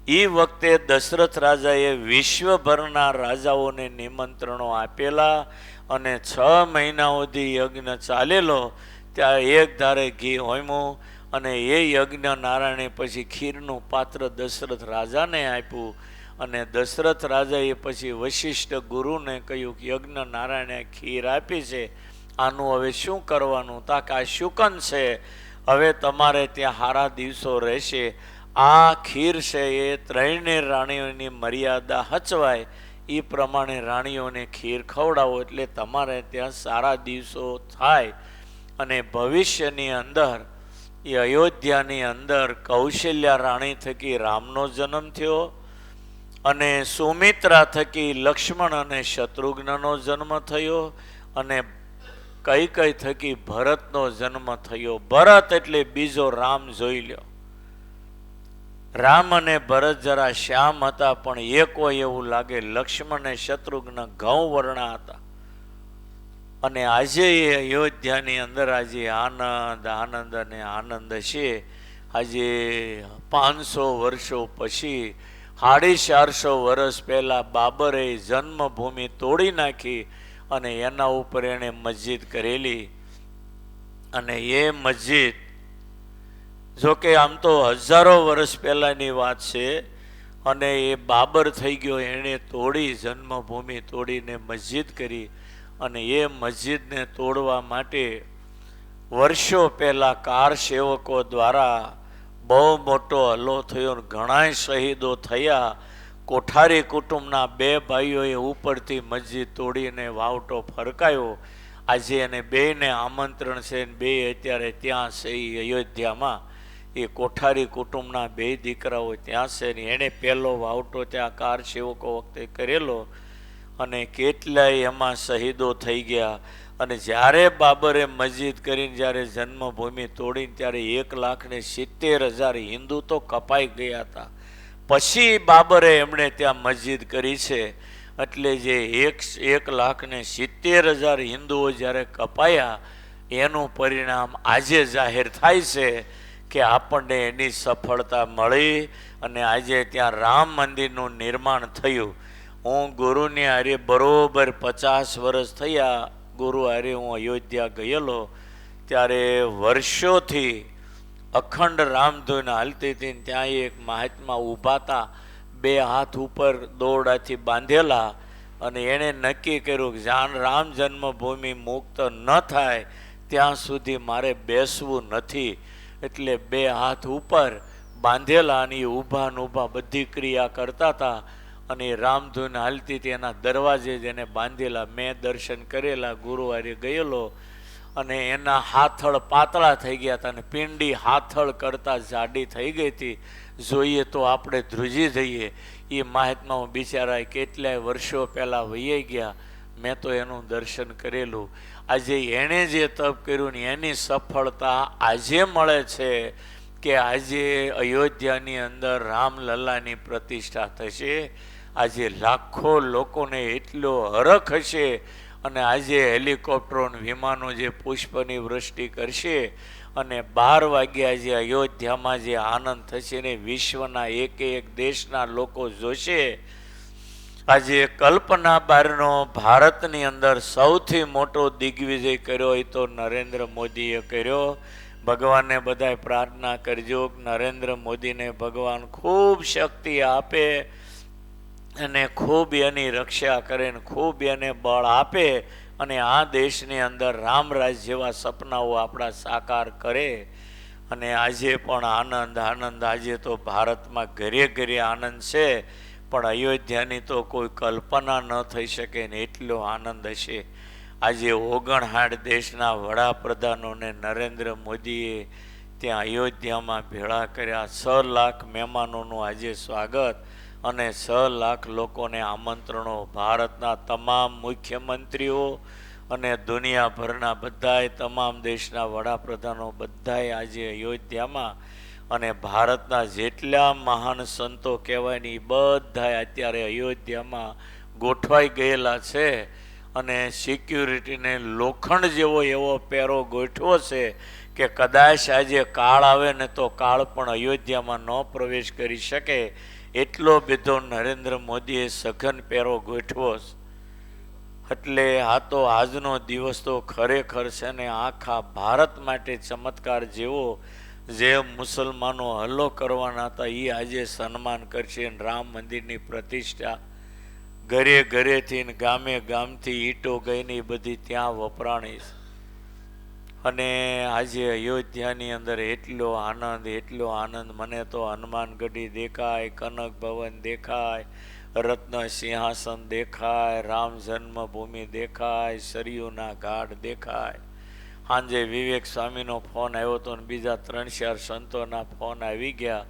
Speaker 1: એ વખતે દશરથ રાજાએ વિશ્વભરના રાજાઓને નિમંત્રણો આપેલા. અને 6 મહિના સુધી યજ્ઞ ચાલેલો. ત્યાં એક ધારે ઘી હોમ્યું. અને એ યજ્ઞ નારાયણે પછી ખીરનું પાત્ર દશરથ રાજાને આપ્યું. અને દશરથ રાજાએ પછી વશિષ્ઠ ગુરુને કહ્યું કે યજ્ઞ નારાયણે ખીર આપી છે, આનું હવે શું કરવાનું? તાકે આ શુકન છે, હવે તમારે ત્યાં સારા દિવસો રહેશે. આ ખીર છે એ 3 રાણીઓની મર્યાદા હચવાય એ પ્રમાણે રાણીઓને ખીર ખવડાવો, એટલે તમારે ત્યાં સારા દિવસો થાય. અને ભવિષ્યની અંદર એ અયોધ્યાની અંદર કૌશલ્યા રાણી થકી રામનો જન્મ થયો. અને સુમિત્રા થકી લક્ષ્મણ અને શત્રુઘ્નનો જન્મ થયો. અને કૈકેયી થકી ભરતનો જન્મ થયો. ભરત એટલે બીજો રામ, જોઈ લો. રામ અને ભરત જરા શ્યામ હતા, પણ એકો એવું લાગે લક્ષ્મણ અને શત્રુઘ્ન ઘઉં વર્ણા હતા. અને આજે એ અયોધ્યાની અંદર આજે આનંદ આનંદ અને આનંદ છે. આજે 500 વર્ષો પછી 450 વર્ષ પહેલાં બાબરે જન્મભૂમિ તોડી નાખી અને એના ઉપર એણે મસ્જિદ કરેલી. અને એ મસ્જિદ જોકે આમ તો હજારો વર્ષ પહેલાંની વાત છે. અને એ બાબર થઈ ગયો, એણે તોડી, જન્મભૂમિ તોડીને મસ્જિદ કરી. અને એ મસ્જિદને તોડવા માટે વર્ષો પહેલાં કાર સેવકો દ્વારા બહુ મોટો હલ્લો થયો. ઘણાય શહીદો થયા. કોઠારી કુટુંબના 2 ભાઈઓએ ઉપરથી મસ્જિદ તોડીને વાવટો ફરકાયો. આજે એને 2ને આમંત્રણ છે, 2 અત્યારે ત્યાં છે અયોધ્યામાં. એ કોઠારી કુટુંબના 2 દીકરાઓ ત્યાં છે ને એણે પહેલો વાવટો ત્યાં કાર સેવકો વખતે કરેલો. અને કેટલાય એમાં શહીદો થઈ ગયા. અને જ્યારે બાબરે મસ્જિદ કરીને જ્યારે જન્મભૂમિ તોડીને ત્યારે 1,70,000 હિન્દુ તો કપાઈ ગયા હતા. પછી બાબરે એમણે ત્યાં મસ્જિદ કરી છે. એટલે જે 1,70,000 હિન્દુઓ જ્યારે કપાયા એનું પરિણામ આજે જાહેર થાય છે કે આપણને એની સફળતા મળી અને આજે ત્યાં રામ મંદિરનું નિર્માણ થયું. હું ગુરુની હારે બરોબર 50 વર્ષ થયા. ગુરુ હારે હું અયોધ્યા ગયેલો ત્યારે વર્ષોથી અખંડ રામધૂન હાલતી હતી. ત્યાં એક મહાત્મા ઊભા હતા, 2 હાથ ઉપર દોરડાથી બાંધેલા, અને એણે નક્કી કર્યું કે જ્યાં રામ જન્મભૂમિ મુક્ત ન થાય ત્યાં સુધી મારે બેસવું નથી. એટલે 2 હાથ ઉપર બાંધેલા અને એ ઊભા ને ઊભા બધી ક્રિયા કરતા હતા. અને રામધૂન હાલતી હતી, એના દરવાજે જ એને બાંધેલા. મેં દર્શન કરેલા, ગુરુવારે ગયેલો, અને એના હાથળ પાતળા થઈ ગયા હતા અને પિંડી હાથળ કરતાં જાડી થઈ ગઈ હતી. જોઈએ તો આપણે ધ્રુજી જઈએ. એ મહાત્માઓ બિચારા કેટલાય વર્ષો પહેલાં વહી ગયા. મેં તો એનું દર્શન કરેલું. આજે એણે જે તપ કર્યું ને એની સફળતા આજે મળે છે કે આજે અયોધ્યાની અંદર રામલલ્લાની પ્રતિષ્ઠા થશે. આજે લાખો લોકોને એટલો હરખ હશે. અને આજે હેલિકોપ્ટરો વિમાનો જે પુષ્પની વૃષ્ટિ કરશે અને 12 વાગ્યા જે અયોધ્યામાં જે આનંદ થશે ને વિશ્વના એક દેશના લોકો જોશે. આજે કલ્પના બહારનો ભારતની અંદર સૌથી મોટો દિગ્વિજય કર્યો હોય તો નરેન્દ્ર મોદીએ કર્યો. ભગવાનને બધાય પ્રાર્થના કરજો કે નરેન્દ્ર મોદીને ભગવાન ખૂબ શક્તિ આપે અને ખૂબ એની રક્ષા કરે ને ખૂબ એને બળ આપે અને આ દેશની અંદર રામરાજ જેવા સપનાઓ આપણા સાકાર કરે. અને આજે પણ આનંદ. આજે તો ભારતમાં ઘરે ઘરે આનંદ છે, પણ અયોધ્યાની તો કોઈ કલ્પના ન થઈ શકે ને એટલો આનંદ હશે. આજે 59 દેશના વડાપ્રધાનોને નરેન્દ્ર મોદીએ ત્યાં અયોધ્યામાં ભેળા કર્યા. 6 લાખ મહેમાનોનું આજે સ્વાગત અને 6 લાખ લોકોને આમંત્રણો. ભારતના તમામ મુખ્યમંત્રીઓ અને દુનિયાભરના બધાય તમામ દેશના વડાપ્રધાનો બધાય આજે અયોધ્યામાં. અને ભારતના જેટલા મહાન સંતો કહેવાય ને એ બધાય અત્યારે અયોધ્યામાં ગોઠવાઈ ગયેલા છે. અને સિક્યુરિટીને લોખંડ જેવો એવો પહેરો ગોઠવો છે કે કદાચ આજે કાળ આવે ને તો કાળ પણ અયોધ્યામાં ન પ્રવેશ કરી શકે. એટલો બધો નરેન્દ્ર મોદીએ સઘન પહેરો ગોઠવો. એટલે આ તો આજનો દિવસ તો ખરેખર છે ને આખા ભારત માટે ચમત્કાર જેવો. જે મુસલમાનો હલ્લો કરવાના હતા એ આજે સન્માન કરશે. રામ મંદિરની પ્રતિષ્ઠા ઘરે ઘરેથી ને ગામે ગામથી ઈંટો ગઈને બધી ત્યાં વપરાણી. અને આજે અયોધ્યાની અંદર એટલો આનંદ. મને તો હનુમાનગઢી દેખાય, કનક ભવન દેખાય, રત્ન સિંહાસન દેખાય, રામ જન્મભૂમિ દેખાય, સરયુના ઘાટ દેખાય. સાંજે વિવેક સ્વામીનો ફોન આવ્યો હતો ને બીજા 3-4 સંતોના ફોન આવી ગયા.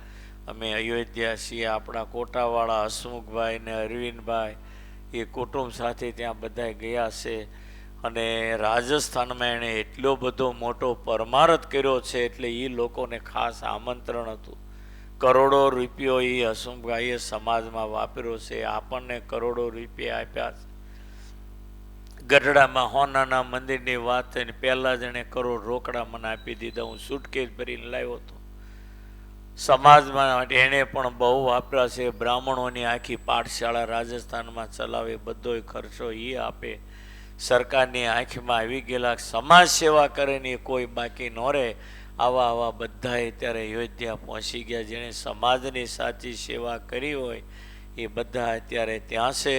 Speaker 1: અમે અયોધ્યા છીએ. આપણા કોટાવાળા હસમુખભાઈ ને અરવિંદભાઈ એ કુટુંબ સાથે ત્યાં બધા ગયા છે. અને રાજસ્થાનમાં એણે એટલો બધો મોટો પરમારથ કર્યો છે એટલે એ લોકોને ખાસ આમંત્રણ હતું. કરોડો રૂપિયો એ હસમુખભાઈએ સમાજમાં વાપર્યો છે. આપણને કરોડો રૂપિયા આપ્યા છે. ગઢડામાં હોનાના મંદિરની વાત થઈને પહેલાં જ એણે કરોડ રોકડા મને આપી દીધા. હું સુટકેસ ભરીને લાવ્યો હતો. સમાજમાં માટે એણે પણ બહુ વાપર્યા છે. બ્રાહ્મણોની આખી પાઠશાળા રાજસ્થાનમાં ચલાવે, બધોય ખર્ચો એ આપે. સરકારની આંખમાં આવી ગયેલા સમાજ સેવા કરે ને કોઈ બાકી ન રહે. આવા બધા અત્યારે અયોધ્યા પહોંચી ગયા. જેણે સમાજની સાચી સેવા કરી હોય એ બધા અત્યારે ત્યાં છે.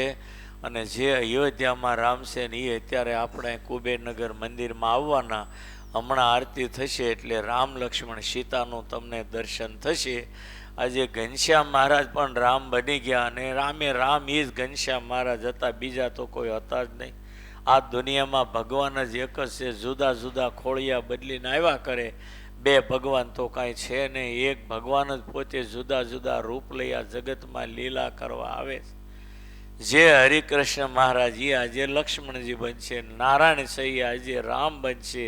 Speaker 1: અને જે અયોધ્યામાં રામ છે ને એ અત્યારે આપણે કુબેરનગર મંદિરમાં આવવાના. હમણાં આરતી થશે એટલે રામ લક્ષ્મણ સીતાનું તમને દર્શન થશે. આજે ઘનશ્યામ મહારાજ પણ રામ બની ગયા. અને રામ એ જ ઘનશ્યામ મહારાજ હતા, બીજા તો કોઈ હતા જ નહીં. આ દુનિયામાં ભગવાન જ એક જ છે. જુદા જુદા ખોળિયા બદલીને આવ્યા કરે. 2 ભગવાન તો કાંઈ છે નહીં. એક ભગવાન જ પોતે જુદા જુદા રૂપ લઈ આ જગતમાં લીલા કરવા આવે છે. જે હરિકૃષ્ણ મહારાજ એ આજે લક્ષ્મણજી બનશે, નારાયણ છે એ આજે રામ બનશે,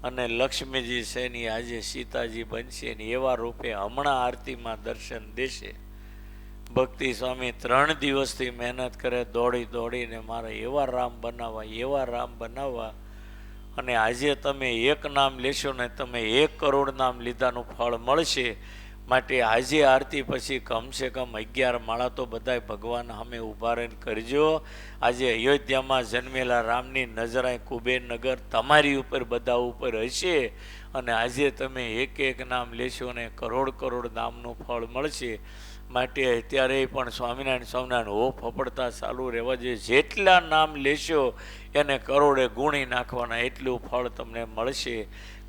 Speaker 1: અને લક્ષ્મીજી છે ને આજે સીતાજી બનશે. ને એવા રૂપે હમણાં આરતીમાં દર્શન દેશે. ભક્તિ સ્વામી 3 દિવસથી મહેનત કરે, દોડીને મારે એવા રામ બનાવવા. અને આજે તમે એક નામ લેશો ને તમે 1 કરોડ નામ લીધાનું ફળ મળશે. માટે આજે આરતી પછી કમસે કમ 11 માળા તો બધાય ભગવાન સામે ઊભા રહીને કરજો. આજે અયોધ્યામાં જન્મેલા રામની નજરાય કુબેરનગર તમારી ઉપર બધા ઉપર હશે. અને આજે તમે એક નામ લેશો ને કરોડ નામનું ફળ મળશે. માટે અત્યારે પણ સ્વામિનારાયણ હો ફફડતા ચાલુ રહેવા જોઈએ. જેટલા નામ લેશો એને કરોડે ગુણી નાખવાના, એટલું ફળ તમને મળશે.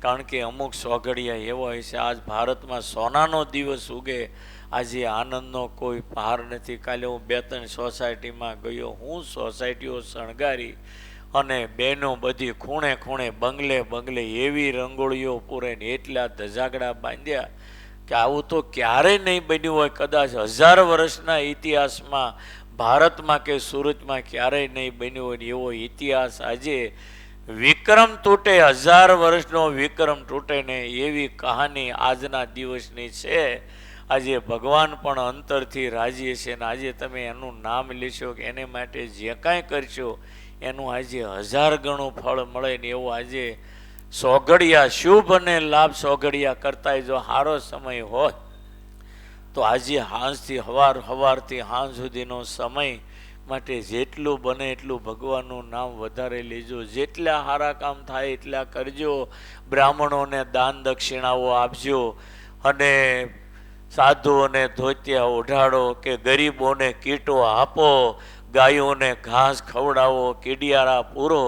Speaker 1: કારણ કે અમુક સોગડિયા એવા હોય છે. આજ ભારતમાં સોનાનો દિવસ ઉગે, આજે આનંદનો કોઈ પાર નથી. કાલે હું 2-3 સોસાયટીમાં ગયો, હું સોસાયટીઓ શણગારી અને બહેનો બધી ખૂણે બંગલે એવી રંગોળીઓ પૂરાઈને એટલા ધજાગડા બાંધ્યા કે આવું તો ક્યારેય નહીં બન્યું હોય. કદાચ 1000 વર્ષના ઇતિહાસમાં ભારતમાં કે સુરતમાં ક્યારેય નહીં બન્યું હોય એવો ઇતિહાસ આજે વિક્રમ તૂટે, 1000 વર્ષનો વિક્રમ તૂટે ને એવી કહાની આજના દિવસની છે. આજે ભગવાન પણ અંતરથી રાજી છે ને આજે તમે એનું નામ લેશો કે એને માટે જે કાંઈ કરશો એનું આજે 1000 ગણું ફળ મળે ને એવું આજે સોગડિયા શુભ અને લાભ સોગડિયા કરતા જો સારો સમય હોય તો આજે હાંજથી સવારથી હાંજ સુધીનો સમય માટે જેટલું બને એટલું ભગવાનનું નામ વધારે લેજો. જેટલા સારા કામ થાય એટલા કરજો. બ્રાહ્મણોને દાન દક્ષિણાઓ આપજો અને સાધુઓને ધોતિયા ઓઢાડો કે ગરીબોને કીટો આપો, ગાયોને ઘાસ ખવડાવો, કીડિયારા પૂરો.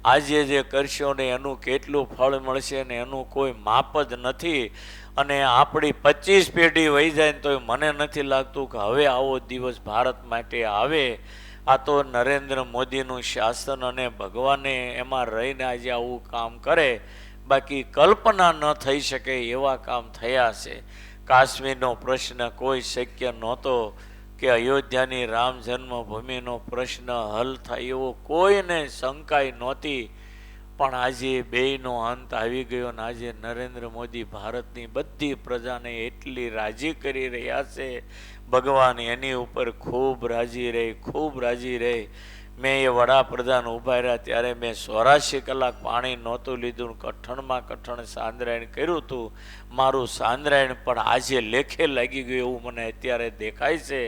Speaker 1: આજે જે કરશો ને એનું કેટલું ફળ મળશે ને એનું કોઈ માપ જ નથી. અને આપણી 25 પેઢી વહી જાય ને તોય મને નથી લાગતું કે હવે આવો દિવસ ભારત માટે આવે. આ તો નરેન્દ્ર મોદીનું શાસન અને ભગવાને એમાં રહીને આજે આવું કામ કરે. બાકી કલ્પના ન થઈ શકે એવા કામ થયા છે. કાશ્મીરનો પ્રશ્ન કોઈ શક્ય નહોતો કે અયોધ્યાની રામ જન્મભૂમિનો પ્રશ્ન હલ થાય એવો કોઈને શંકાય નહોતી. પણ આજે બેયનો અંત આવી ગયો ને આજે નરેન્દ્ર મોદી ભારતની બધી પ્રજાને એટલી રાજી કરી રહ્યા છે. ભગવાન એની ઉપર ખૂબ રાજી રહે. મેં એ વડાપ્રધાન ઊભા રહ્યા ત્યારે મેં 84 કલાક પાણી નહોતું લીધું, કઠણ સાંદ્રાયણ કર્યું હતું. મારું સાંદ્રાયણ પણ આજે લેખે લાગી ગયું એવું મને અત્યારે દેખાય છે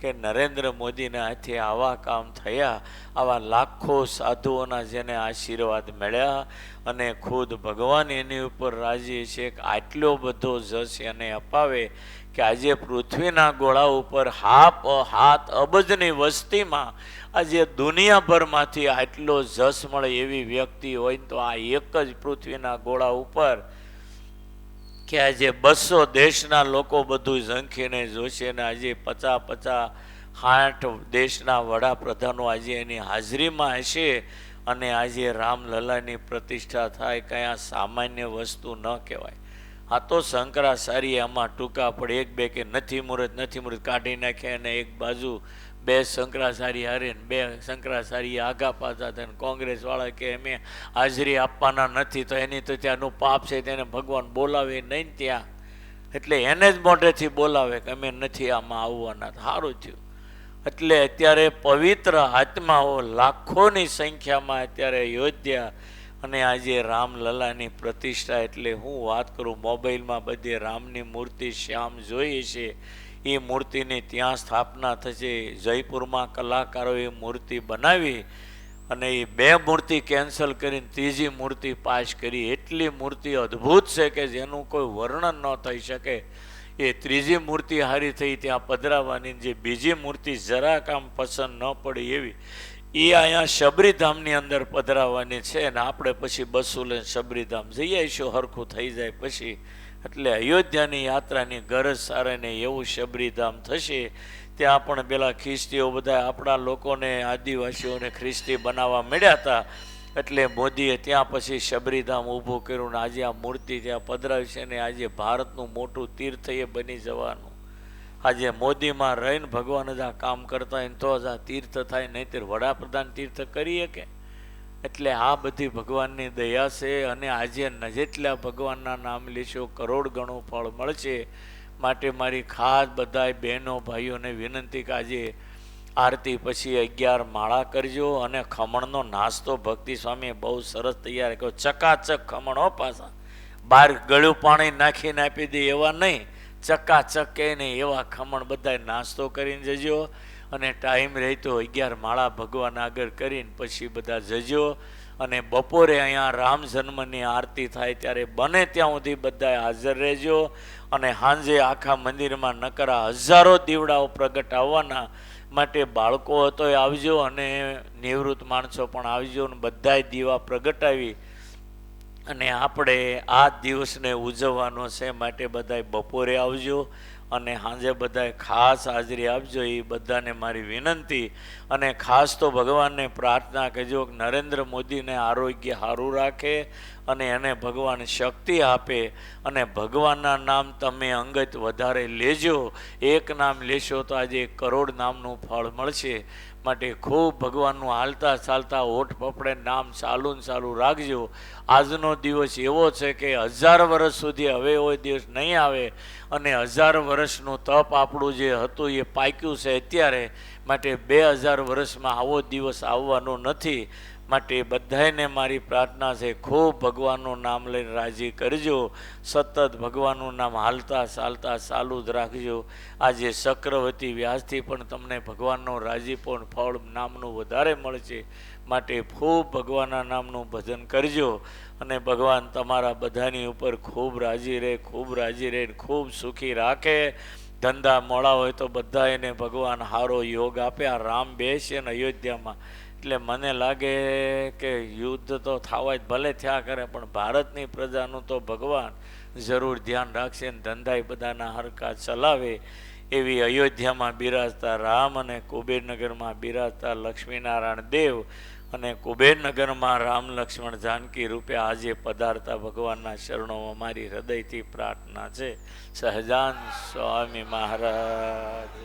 Speaker 1: કે નરેન્દ્ર મોદીના હાથે આવા કામ થયા. આવા લાખો સાધુઓના જેને આશીર્વાદ મળ્યા અને ખુદ ભગવાન એની ઉપર રાજી છે કે આટલો બધો જશ એને અપાવે કે આજે પૃથ્વીના ગોળા ઉપર 7 અબજની વસ્તીમાં આજે દુનિયાભરમાંથી આટલો જશ મળે એવી વ્યક્તિ હોય તો આ એક જ પૃથ્વીના ગોળા ઉપર કે આજે 200 દેશના લોકો બધું ઝંખીને જોશે ને આજે 50-60 દેશના વડાપ્રધાનો આજે એની હાજરીમાં હશે અને આજે રામલલ્લાની પ્રતિષ્ઠા થાય. કંઈ આ સામાન્ય વસ્તુ ન કહેવાય. આ તો શંકરાચાર્ય આમાં ટૂંકા પડે 1-2 કે નથી મુહૂર્ત કાઢી નાખે અને એક બાજુ 2 શંકરાચાર્ય હારે 2 શંકરાચાર્ય આગા પાછા થાય. કોંગ્રેસવાળા કે અમે હાજરી આપવાના નથી તો એની તો ત્યાંનું પાપ છે તેને ભગવાન બોલાવે નહીં ત્યાં, એટલે એને જ મોઢેથી બોલાવે કે અમે નથી આમાં આવવાના. સારું થયું. એટલે અત્યારે પવિત્ર આત્માઓ લાખોની સંખ્યામાં અત્યારે અયોધ્યા અને આજે રામલલ્લાની પ્રતિષ્ઠા. એટલે હું વાત કરું, મોબાઈલમાં બધી રામની મૂર્તિ શ્યામ જોઈએ છે. એ મૂર્તિની ત્યાં સ્થાપના થશે. જયપુરમાં કલાકારોએ મૂર્તિ બનાવી અને એ 2 મૂર્તિ કેન્સલ કરીને 3જી મૂર્તિ પાસ કરી. એટલી મૂર્તિ અદ્ભુત છે કે જેનું કોઈ વર્ણન ન થઈ શકે. એ 3જી મૂર્તિ હારી થઈ ત્યાં પધરાવવાની, જે બીજી મૂર્તિ જરાક આમ પસંદ ન પડી એવી એ અહીંયા શબરીધામની અંદર પધરાવવાની છે. અને આપણે પછી બસો લઈને શબરીધામ જઈ આવીશું, હરખું થઈ જાય પછી. એટલે અયોધ્યાની યાત્રાની ગરજ સારે ને એવું શબરીધામ થશે. ત્યાં પણ પેલા ખ્રિસ્તીઓ બધા આપણા લોકોને આદિવાસીઓને ખ્રિસ્તી બનાવવા મળ્યા હતા. એટલે મોદીએ ત્યાં પછી શબરીધામ ઊભું કર્યું ને આજે આ મૂર્તિ ત્યાં પધરાવી છે ને આજે ભારતનું મોટું તીર્થ એ બની જવાનું. આજે મોદીમાં રહીને ભગવાન જ આ કામ કરતા હોય તો જ આ તીર્થ થાય, નહીંતર વડાપ્રધાન તીર્થ કરીએ કે. એટલે આ બધી ભગવાનની દયા છે. અને આજે જેટલા ભગવાનના નામ લેશો કરોડ ગણું ફળ મળશે. માટે મારી ખાસ બધા બહેનો ભાઈઓને વિનંતી કે આજે આરતી પછી 11 માળા કરજો અને ખમણનો નાસ્તો ભક્તિ સ્વામીએ બહુ સરસ તૈયાર કર્યો. ચકાચક ખમણ હો પાછા, બહાર ગળ્યું પાણી નાખીને આપી દે એવા નહીં, ચકાચક કે નહીં એવા ખમણ બધાય નાસ્તો કરીને જજો. અને ટાઈમ રહી તો 11 માળા ભગવાન આગળ કરીને પછી બધા જજો. અને બપોરે અહીંયા રામ જન્મની આરતી થાય ત્યારે બને ત્યાં સુધી બધા હાજર રહેજો. અને સાંજે આખા મંદિરમાં નકરા હજારો દીવડાઓ પ્રગટ આવવાના માટે બાળકો હતોય આવજો અને નિવૃત્ત માણસો પણ આવજો. અને બધાય દીવા પ્રગટાવી અને આપણે આ દિવસને ઉજવવાનો છે માટે બધાય બપોરે આવજો અને સાંજે બધાય ખાસ હાજરી આપજો, એ બધાને મારી વિનંતી. અને ખાસ તો ભગવાનને પ્રાર્થના કરજો કે નરેન્દ્ર મોદીને આરોગ્ય સારું રાખે અને એને ભગવાન શક્તિ આપે. અને ભગવાનના નામ તમે અંગત વધારે લેજો. એક નામ લેશો તો આજે 1 કરોડ નામનું ફળ મળશે. માટે ખૂબ ભગવાનનું હાલતા ચાલતા ઓઠ પપડે નામ ચાલુ ને ચાલુ રાખજો. આજનો દિવસ એવો છે કે 1000 વર્ષ સુધી હવે એવો દિવસ નહીં આવે. અને 1000 વર્ષનું તપ આપણું જે હતું એ પાક્યું છે અત્યારે. માટે 2000 વર્ષમાં આવો દિવસ આવવાનો નથી. માટે બધાને મારી પ્રાર્થના છે ખૂબ ભગવાનનું નામ લઈને રાજી કરજો. સતત ભગવાનનું નામ હાલતા ચાલતા ચાલુ જ રાખજો. આજે ચક્રવર્તી વ્યાસથી પણ તમને ભગવાનનો રાજીપો ફળ નામનું વધારે મળશે. માટે ખૂબ ભગવાનના નામનું ભજન કરજો. અને ભગવાન તમારા બધાની ઉપર ખૂબ રાજી રહે, ખૂબ રાજી રહે, ખૂબ સુખી રાખે. ધંધા મોડા હોય તો બધા એને ભગવાન સારો યોગ આપે. આ રામ બેસે ને અયોધ્યામાં એટલે મને લાગે કે યુદ્ધ તો થવા જ ભલે થયા કરે પણ ભારતની પ્રજાનું તો ભગવાન જરૂર ધ્યાન રાખશે ને ધંધાય બધાના હરકા ચલાવે. એવી અયોધ્યામાં બિરાજતા રામ અને કુબેરનગરમાં બિરાજતા લક્ષ્મીનારાયણ દેવ અને કુબેરનગરમાં રામ લક્ષ્મણ જાનકી રૂપે આજે પધારતા ભગવાનના શરણોમાં મારી હૃદયથી પ્રાર્થના છે. સહજાન સ્વામી મહારાજ.